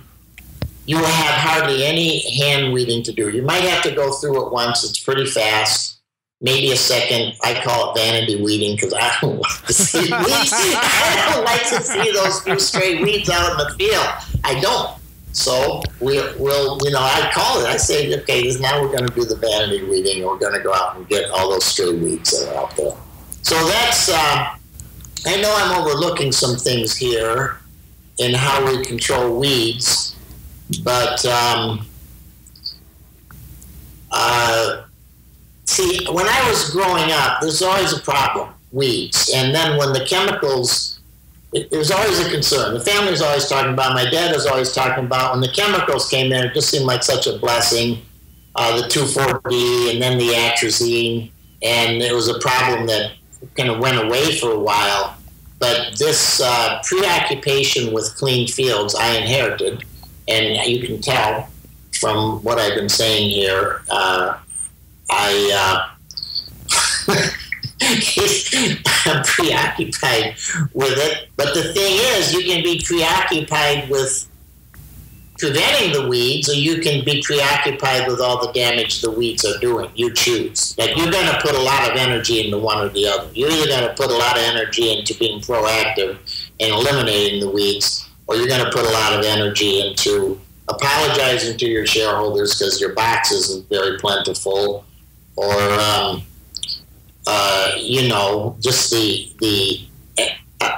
you will have hardly any hand weeding to do. You might have to go through it once. It's pretty fast. Maybe a second. I call it vanity weeding because I don't like to see weeds. I don't like to see those few stray weeds out in the field. I don't. So we'll I call it. I say, okay, now we're going to do the vanity weeding. We're going to go out and get all those stray weeds that are out there. So that's, I know I'm overlooking some things here in how we control weeds, but see, when I was growing up, there's always a problem, weeds. And then when the chemicals, it was always a concern. The family was always talking about, my dad was always talking about, when the chemicals came in, it just seemed like such a blessing, the 2,4-D and then the atrazine. And it was a problem that kind of went away for a while. But this preoccupation with clean fields I inherited, and you can tell from what I've been saying here, I'm preoccupied with it. But the thing is, you can be preoccupied with preventing the weeds, or you can be preoccupied with all the damage the weeds are doing. You choose. Like, you're going to put a lot of energy into one or the other. You're either going to put a lot of energy into being proactive and eliminating the weeds, or you're going to put a lot of energy into apologizing to your shareholders because your box isn't very plentiful, or just the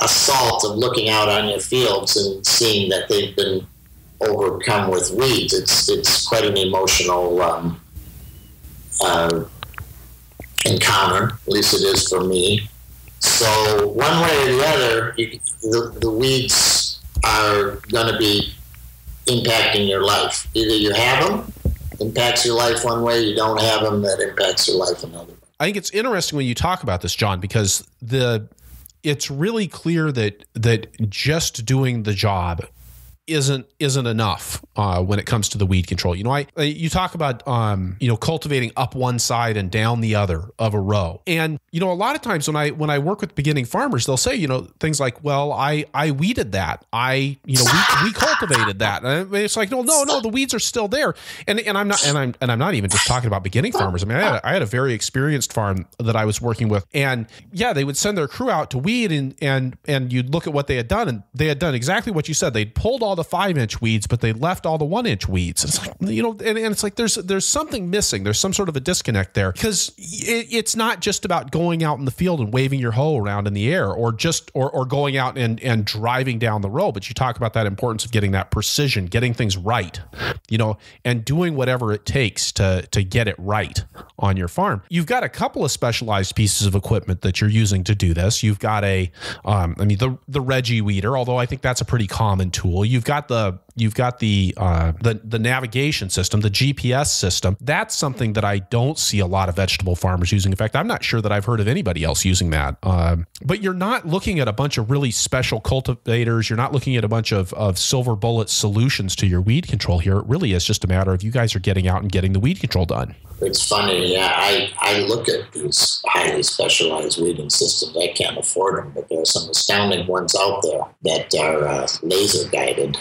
assault of looking out on your fields and seeing that they've been overcome with weeds. It's quite an emotional encounter. At least it is for me. So one way or the other, the weeds are going to be impacting your life. Either you have them, impacts your life one way; you don't have them, that impacts your life another way. I think it's interesting when you talk about this, John, because it's really clear that just doing the job isn't enough when it comes to the weed control. You talk about cultivating up one side and down the other of a row, and a lot of times when I work with beginning farmers, they'll say things like, well, I weeded that, we cultivated that, and it's like, no, the weeds are still there, and I'm not even just talking about beginning farmers. I mean, I had a very experienced farm that I was working with, and yeah, they would send their crew out to weed, and you'd look at what they had done, and they had done exactly what you said. They'd pulled all the 5-inch weeds, but they left all the 1-inch weeds. It's like, and it's like there's something missing. There's some sort of a disconnect there, because it's not just about going out in the field and waving your hoe around in the air, or going out and driving down the row. But you talk about that importance of getting that precision, getting things right, and doing whatever it takes to get it right on your farm. You've got a couple of specialized pieces of equipment that you're using to do this. You've got the Reggie weeder, although I think that's a pretty common tool. You've got the navigation system, the GPS system. That's something that I don't see a lot of vegetable farmers using. In fact, I'm not sure that I've heard of anybody else using that. But you're not looking at a bunch of really special cultivators. You're not looking at a bunch of silver bullet solutions to your weed control here. It really is just a matter of you guys are getting out and getting the weed control done. It's funny, yeah. I look at these highly specialized weeding systems. I can't afford them, but there are some astounding ones out there that are laser guided.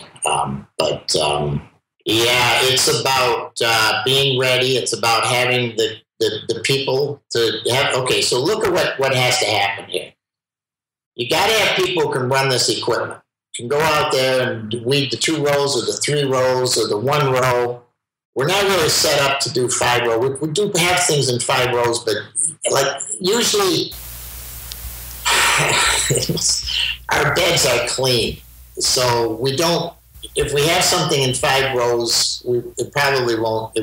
It's about being ready. It's about having the people to have. Okay, so look at what has to happen here. You got to have people who can run this equipment, can go out there and weed the 2 rows or the 3 rows or the 1 row. We're not really set up to do 5 rows. We do have things in 5 rows, but like usually our beds are clean. So we don't, if we have something in 5 rows, it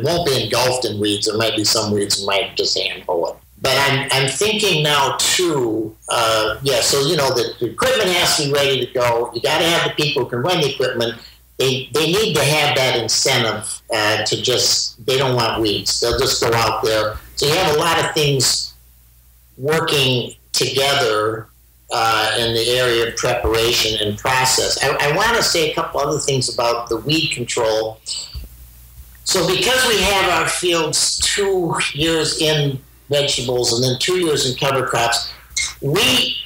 won't be engulfed in weeds. There might be some weeds we might just handle it. But I'm thinking now too, so the equipment has to be ready to go. You got to have the people who can run the equipment. They need to have that incentive they don't want weeds. They'll just go out there. So you have a lot of things working together in the area of preparation and process. I want to say a couple other things about the weed control. So because we have our fields 2 years in vegetables and then 2 years in cover crops, we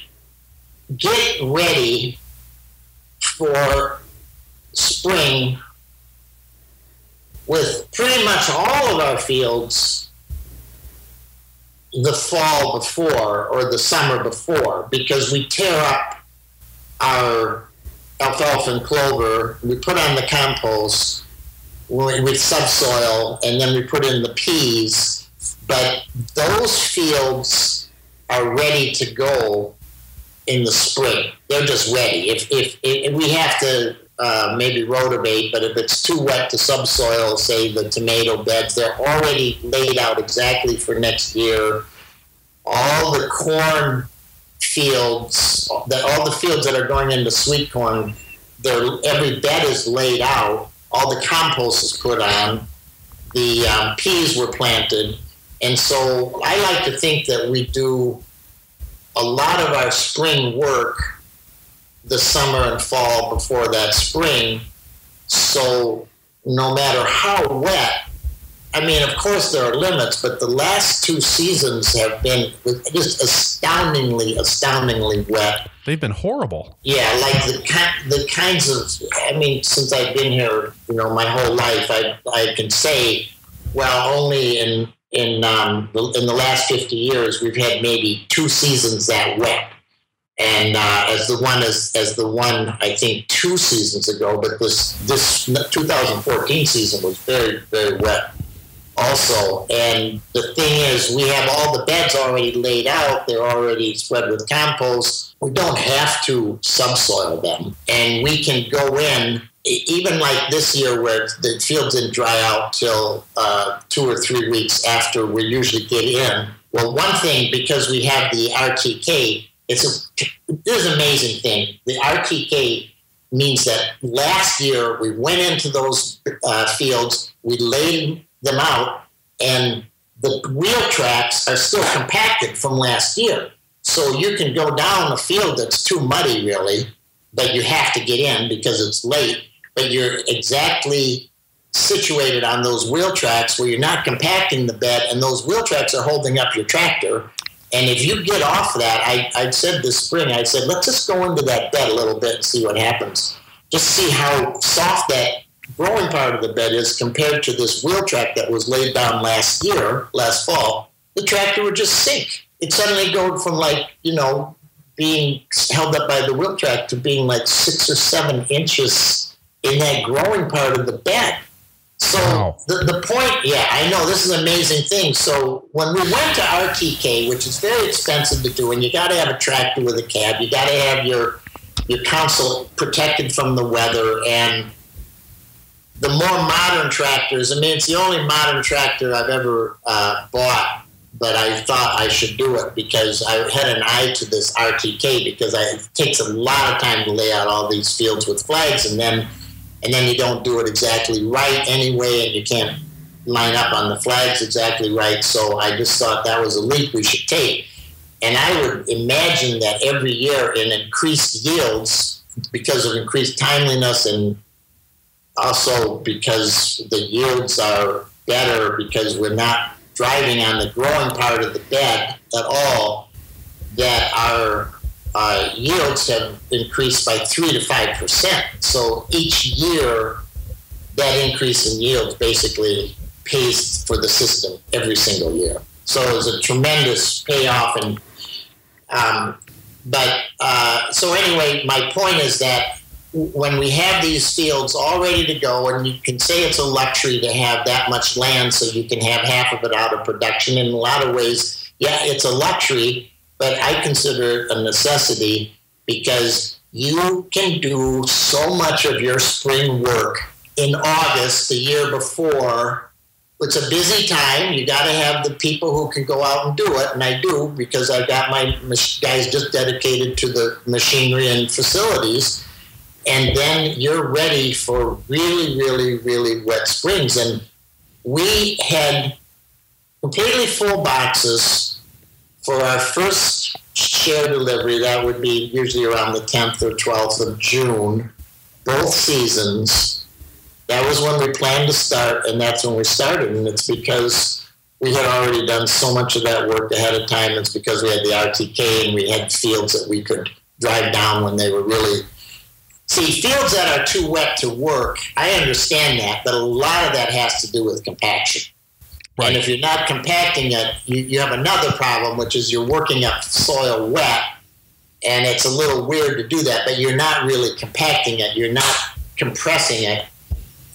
get ready for spring with pretty much all of our fields the fall before or the summer before, because we tear up our alfalfa and clover, we put on the compost with subsoil, and then we put in the peas. But those fields are ready to go in the spring. They're just ready. If we have to maybe rotivate, but if it's too wet to subsoil, say the tomato beds, they're already laid out exactly for next year. All the corn fields, all the fields that are going into sweet corn, every bed is laid out. All the compost is put on. The peas were planted. And so I like to think that we do a lot of our spring work the summer and fall before that spring. So no matter how wet, I mean, of course there are limits, but the last 2 seasons have been just astoundingly wet. They've been horrible. Yeah, like the kinds of, I mean, since I've been here, my whole life, I can say, well, only in the last 50 years, we've had maybe 2 seasons that wet. And as the one I think 2 seasons ago, but this 2014 season was very, very wet also. And the thing is, we have all the beds already laid out. They're already spread with compost. We don't have to subsoil them. And we can go in, even like this year where the fields didn't dry out till 2 or 3 weeks after we usually get in. Well, one thing, because we have the RTK, this is an amazing thing. The RTK means that last year we went into those fields, we laid them out, and the wheel tracks are still compacted from last year. So you can go down a field that's too muddy, really, but you have to get in because it's late. but you're exactly situated on those wheel tracks where you're not compacting the bed, and those wheel tracks are holding up your tractor. And if you get off that, I said this spring, I said, let's just go into that bed a little bit and see what happens. Just see how soft that growing part of the bed is compared to this wheel track that was laid down last fall. The tractor would just sink. It suddenly go from being held up by the wheel track to being like 6 or 7 inches in that growing part of the bed. So wow. the point, I know this is an amazing thing. So when we went to RTK, which is very expensive to do, and you got to have a tractor with a cab, you got to have your console protected from the weather, and the more modern tractors, it's the only modern tractor I've ever bought, but I thought I should do it because I had an eye to this RTK because it takes a lot of time to lay out all these fields with flags, and then you don't do it exactly right anyway, and you can't line up on the flags exactly right. So I just thought that was a leap we should take. And I would imagine that every year in increased yields, because of increased timeliness and also because the yields are better because we're not driving on the growing part of the bed at all, that our yields have increased by 3 to 5%. So each year, that increase in yields basically pays for the system every single year. So it was a tremendous payoff. And so anyway, my point is that when we have these fields all ready to go, and you can say it's a luxury to have that much land so you can have half of it out of production. In a lot of ways, it's a luxury, but I consider it a necessity because you can do so much of your spring work in August the year before. It's a busy time. You got to have the people who can go out and do it, and I do because I've got my guys just dedicated to the machinery and facilities. And then you're ready for really, really, really wet springs. And we had completely full boxes for our first share delivery. That would be usually around the 10th or 12th of June, both seasons. That was when we planned to start, and that's when we started. And it's because we had already done so much of that work ahead of time. It's because we had the RTK and we had fields that we could drive down when they were really... See, fields that are too wet to work, I understand that, but a lot of that has to do with compaction. Right. And if you're not compacting it, you have another problem, which is you're working up soil wet, and it's a little weird to do that, but you're not really compacting it. You're not compressing it.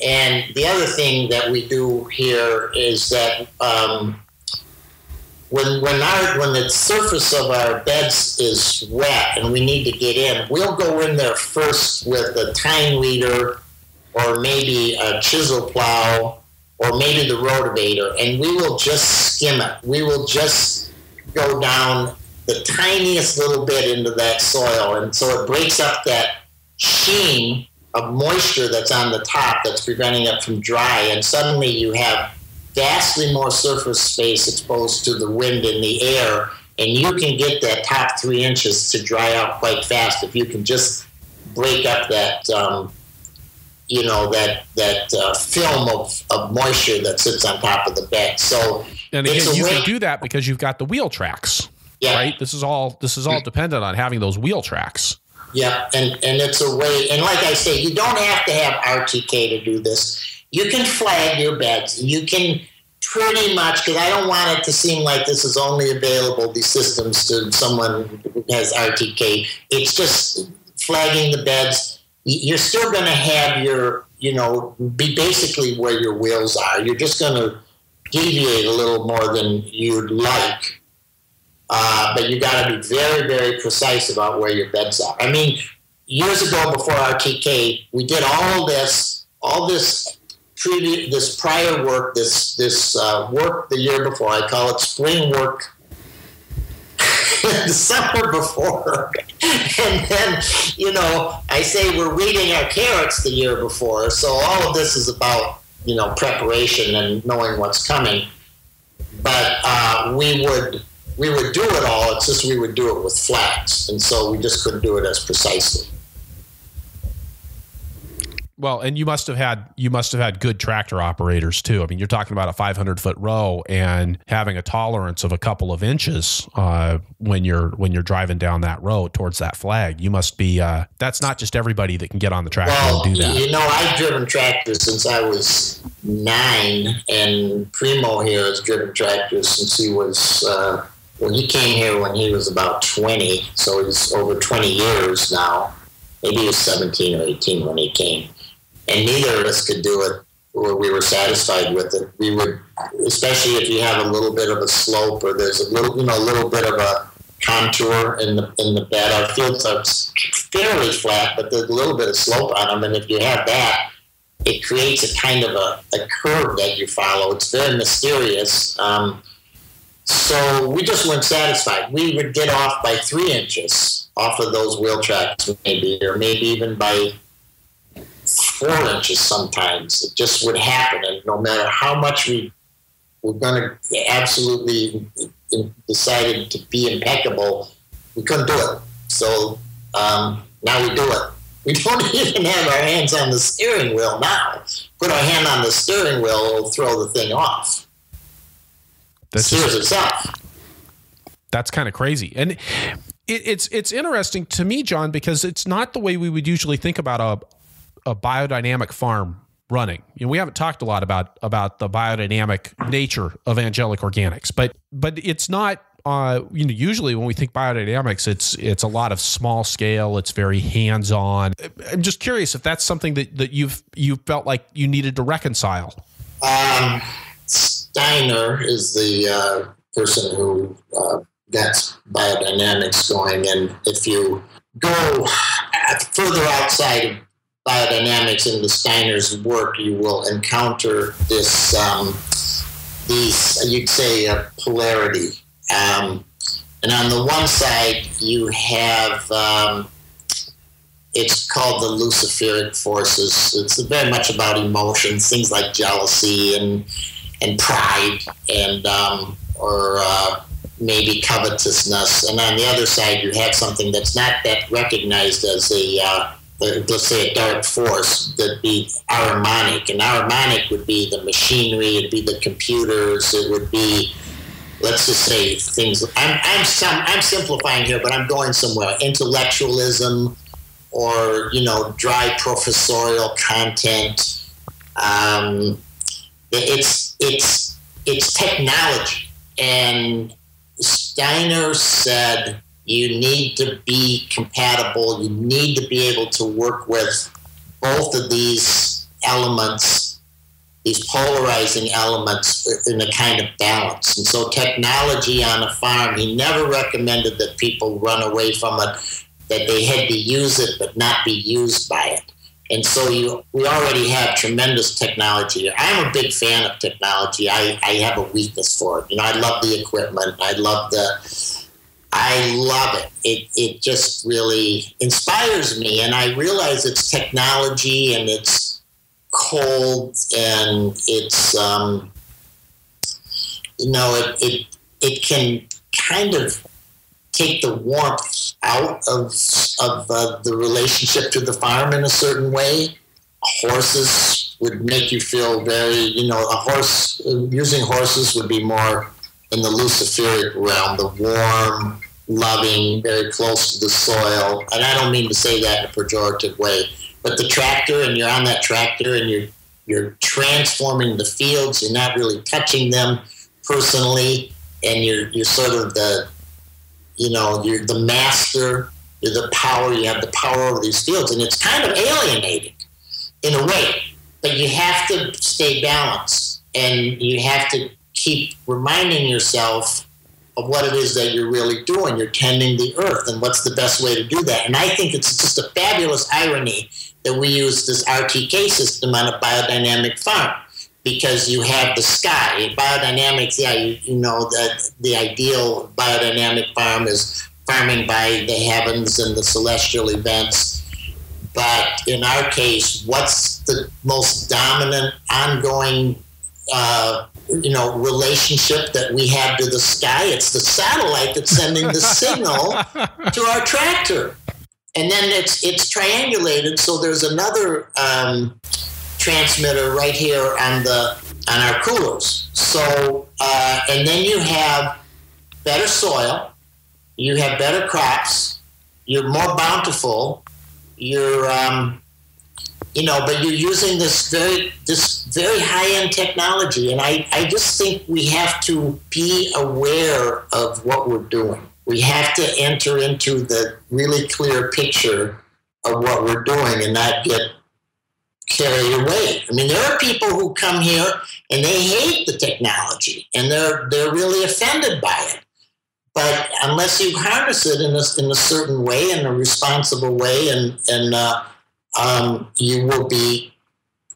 And the other thing that we do here is that when the surface of our beds is wet and we need to get in, we'll go in there first with a tine weeder or maybe a chisel plow or maybe the rotavator, and we will just skim it. We will just go down the tiniest little bit into that soil, and so it breaks up that sheen of moisture that's on the top that's preventing it from dry, and suddenly you have vastly more surface space exposed to the wind in the air, and you can get that top 3 inches to dry out quite fast if you can just break up that film of moisture that sits on top of the bed. So, and again, you can do that because you've got the wheel tracks, right? This is all dependent on having those wheel tracks. Yeah, and it's a way, and like I say, you don't have to have RTK to do this. You can flag your beds. You can pretty much, because I don't want it to seem like this is only available, these systems, to someone who has RTK. It's just flagging the beds. You're still going to have your, be basically where your wheels are. You're just going to deviate a little more than you'd like. But you got to be very, very precise about where your beds are. I mean, years ago before RTK, we did all this prior work, this work the year before. I call it spring work. The summer before. And then, I say we're weeding our carrots the year before. So all of this is about, preparation and knowing what's coming. But we would do it all. It's just we would do it with flags. And so we just couldn't do it as precisely. Well, and you must have had good tractor operators too. I mean, you're talking about a 500-foot row and having a tolerance of a couple of inches when you're driving down that road towards that flag. You must be. That's not just everybody that can get on the tractor and do that. You know, I've driven tractors since I was 9, and Primo here has driven tractors since he was. Well, he came here when he was about 20, so he's over 20 years now. Maybe he was 17 or 18 when he came. And neither of us could do it or we were satisfied with it. We would, especially if you have a little bit of a slope or there's a little bit of a contour in the bed. Our fields are fairly flat, but there's a little bit of slope on them. And if you have that, it creates a kind of a curve that you follow. It's very mysterious. So we just weren't satisfied. We would get off by 3 inches off of those wheel tracks, maybe, or maybe even by 4 inches sometimes. It just would happen. And no matter how much we were going to absolutely decided to be impeccable, we couldn't do it. So now we do it. We don't even have our hands on the steering wheel now. Put our hand on the steering wheel, it'll throw the thing off. Steers itself. That's kind of crazy. And it's interesting to me, John, because it's not the way we would usually think about a biodynamic farm running. You know, we haven't talked a lot about the biodynamic nature of Angelic Organics, but it's not. Usually when we think biodynamics, it's a lot of small scale. It's very hands on. I'm just curious if that's something that you felt like you needed to reconcile. Steiner is the person who got biodynamics going, and if you go further outside of biodynamics into Steiner's work, you will encounter this you'd say a polarity. And on the one side, you have it's called the luciferic forces. It's very much about emotions, things like jealousy and pride, and or maybe covetousness. And on the other side, you have something that's not that recognized as let's say a dark force, that'd be Ahrimanic. And Ahrimanic would be the machinery, it'd be the computers, it would be, let's just say things. I'm simplifying here, but I'm going somewhere. Intellectualism, or dry professorial content. It's technology, and Steiner said you need to be compatible. You need to be able to work with both of these elements, these polarizing elements, in a kind of balance. And so technology on a farm, he never recommended that people run away from it, that they had to use it but not be used by it. And so we already have tremendous technology. I'm a big fan of technology. I have a weakness for it. I love the equipment. I love it. It just really inspires me. And I realize it's technology, and it's cold, and it's it can kind of take the warmth out of the relationship to the farm in a certain way. Horses would make you feel very, using horses would be more in the luciferic realm, the warm, loving, very close to the soil. And I don't mean to say that in a pejorative way, but the tractor, and you're on that tractor, and you're transforming the fields. You're not really touching them personally, and you're sort of you're the master, you're the power, you have the power over these fields, and it's kind of alienating in a way, but you have to stay balanced, and you have to keep reminding yourself of what it is that you're really doing. You're tending the earth, and what's the best way to do that? And I think it's just a fabulous irony that we use this RTK system on a biodynamic farm, because you have the sky. Biodynamics, that the ideal biodynamic farm is farming by the heavens and the celestial events. But in our case, what's the most dominant, ongoing, relationship that we have to the sky? It's the satellite that's sending the signal to our tractor. and then it's triangulated. So there's another transmitter right here on our coolers. So and then you have better soil, you have better crops, you're more bountiful, you're but you're using this very high-end technology, and I just think we have to be aware of what we're doing. We have to enter into the really clear picture of what we're doing and not get carried away. I mean, there are people who come here and they hate the technology and they're really offended by it. But unless you harness it in a certain way, in a responsible way, and you will be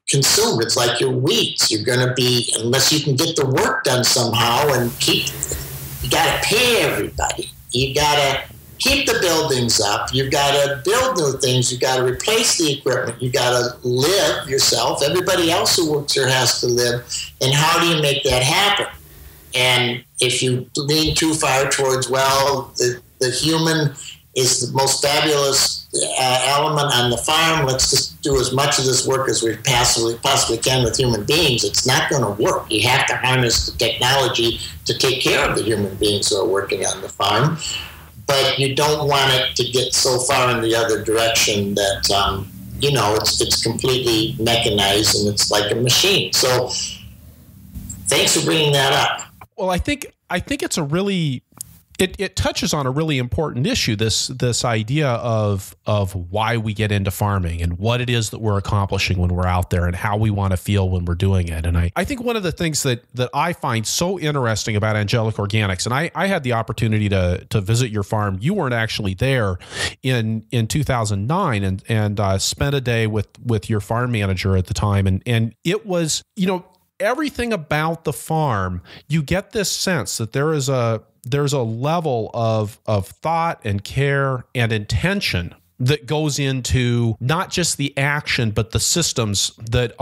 consumed. It's like your weeds. You're going to be, unless you can get the work done somehow and you got to pay everybody. You got to keep the buildings up. You got to build new things. You got to replace the equipment. You got to live yourself. Everybody else who works here has to live. And how do you make that happen? And if you lean too far towards, the human is the most fabulous element on the farm, let's just do as much of this work as we possibly can with human beings, it's not going to work. You have to harness the technology to take care of the human beings who are working on the farm. But you don't want it to get so far in the other direction that, it's completely mechanized and it's like a machine. So thanks for bringing that up. Well, I think it's a really, it touches on a really important issue, this idea of why we get into farming and what it is that we're accomplishing when we're out there and how we want to feel when we're doing it. And I think one of the things that I find so interesting about Angelic Organics, and I had the opportunity to visit your farm. You weren't actually there in 2009 and spent a day with your farm manager at the time. And it was, everything about the farm, you get this sense that there's a level of thought and care and intention that goes into not just the action, but the systems that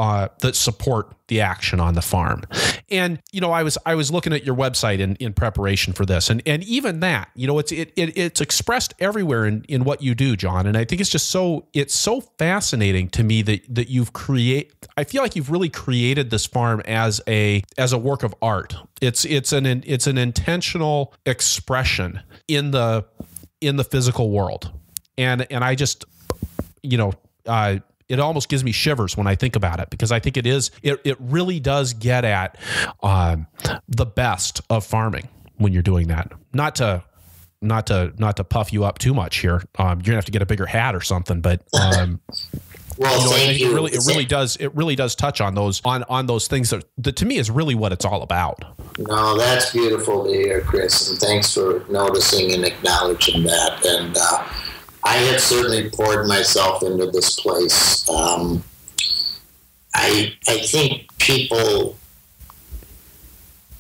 support the action on the farm. And I was looking at your website in preparation for this, and even that, it's expressed everywhere in what you do, John. And I think it's just so fascinating to me that I feel like you've really created this farm as a work of art. It's an intentional expression in the physical world. And I just, it almost gives me shivers when I think about it, because I think it really does get at the best of farming when you're doing that. Not to puff you up too much here. You're gonna have to get a bigger hat or something, but well, thank you. It really does touch on those things that to me is really what it's all about. No, that's beautiful to hear, Chris, and thanks for noticing and acknowledging that. And I have certainly poured myself into this place. I think people,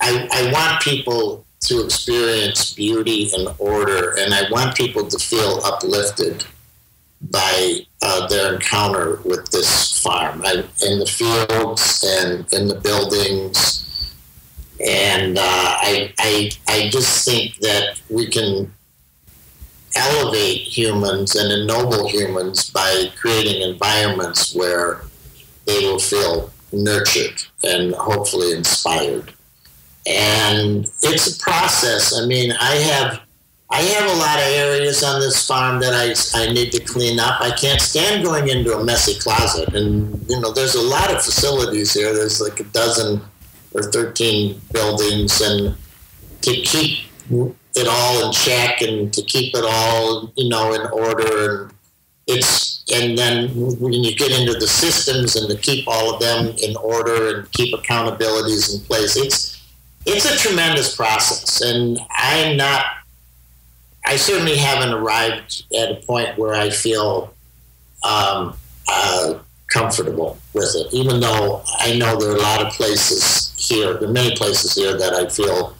I want people to experience beauty and order, and I want people to feel uplifted by their encounter with this farm, in the fields and in the buildings. And I just think that we can elevate humans and ennoble humans by creating environments where they will feel nurtured and hopefully inspired. And it's a process. I mean, I have a lot of areas on this farm that I need to clean up. I can't stand going into a messy closet. And, there's a lot of facilities here. There's like a dozen or 13 buildings, and to keep it all in check and to keep it all, in order. And then when you get into the systems and to keep all of them in order and keep accountabilities in place, it's a tremendous process. And I certainly haven't arrived at a point where I feel comfortable with it, even though I know there are a lot of places here, there are many places here that I feel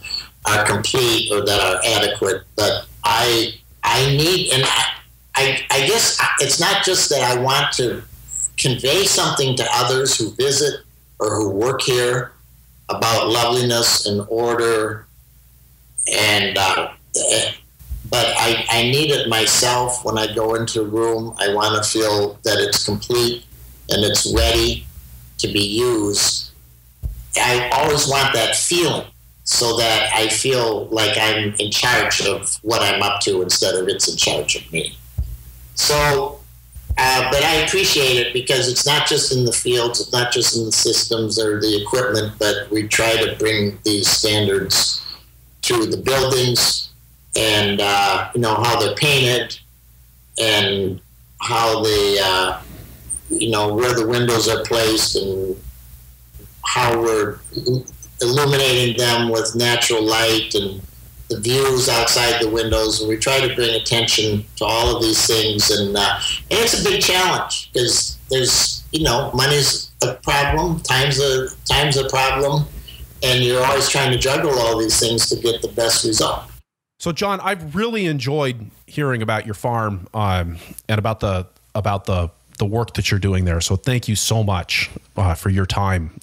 are complete or that are adequate, but I need, and I guess it's not just that I want to convey something to others who visit or who work here about loveliness and order and but I need it myself when I go into a room. I want to feel that it's complete and it's ready to be used. I always want that feeling so that I feel like I'm in charge of what I'm up to instead of it's in charge of me. So, but I appreciate it because it's not just in the fields, it's not just in the systems or the equipment, but we try to bring these standards to the buildings and, how they're painted and how they, where the windows are placed and how we're illuminating them with natural light and the views outside the windows. And we try to bring attention to all of these things. And it's a big challenge because there's, money's a problem, time's a problem, and you're always trying to juggle all these things to get the best result. So, John, I've really enjoyed hearing about your farm and about the work that you're doing there. So thank you so much for your time.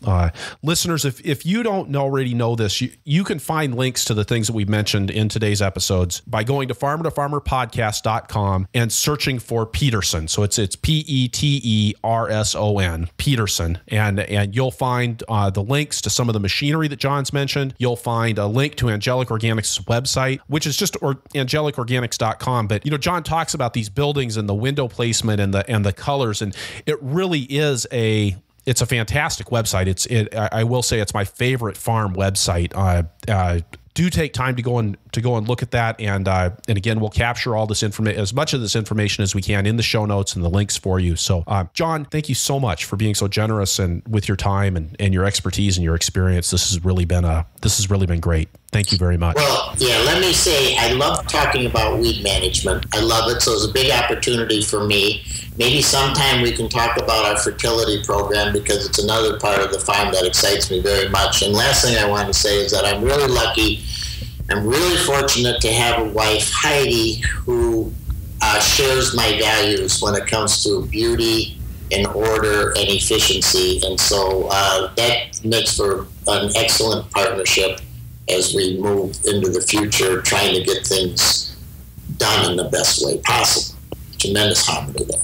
Listeners, if you don't already know this, you can find links to the things that we've mentioned in today's episodes by going to farmertofarmerpodcast.com and searching for Peterson. So it's Peterson, Peterson. And you'll find the links to some of the machinery that John's mentioned. You'll find a link to Angelic Organics' website, which is just angelicorganics.com. But, John talks about these buildings and the window placement and the colors. And it really is it's a fantastic website. I will say it's my favorite farm website. Do take time to go and look at that. And again, we'll capture all this information, as much of this information as we can in the show notes and the links for you. So, John, thank you so much for being so generous and with your time and your expertise and your experience. This has really been great. Thank you very much. Well, yeah, let me say, I love talking about weed management. I love it. So it's a big opportunity for me. Maybe sometime we can talk about our fertility program because it's another part of the farm that excites me very much. And last thing I want to say is that I'm really lucky. I'm really fortunate to have a wife, Heidi, who shares my values when it comes to beauty and order and efficiency. And so that makes for an excellent partnership as we move into the future, trying to get things done in the best way possible. Tremendous harmony there.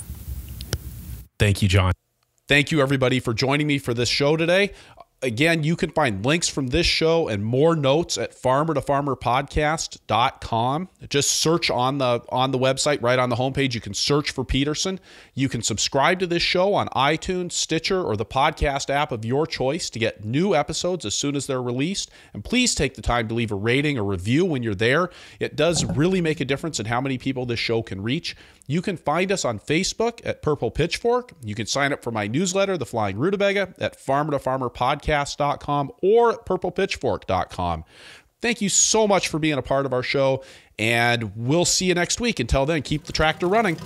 Thank you, John. Thank you, everybody, for joining me for this show today. Again, you can find links from this show and more notes at farmertofarmerpodcast.com. Just search on the website, right on the homepage. You can search for Peterson. You can subscribe to this show on iTunes, Stitcher, or the podcast app of your choice to get new episodes as soon as they're released. And please take the time to leave a rating or review when you're there. It does really make a difference in how many people this show can reach. You can find us on Facebook at Purple Pitchfork. You can sign up for my newsletter, The Flying Rutabaga, at farmertofarmerpodcast.com or at purplepitchfork.com. Thank you so much for being a part of our show, and we'll see you next week. Until then, keep the tractor running.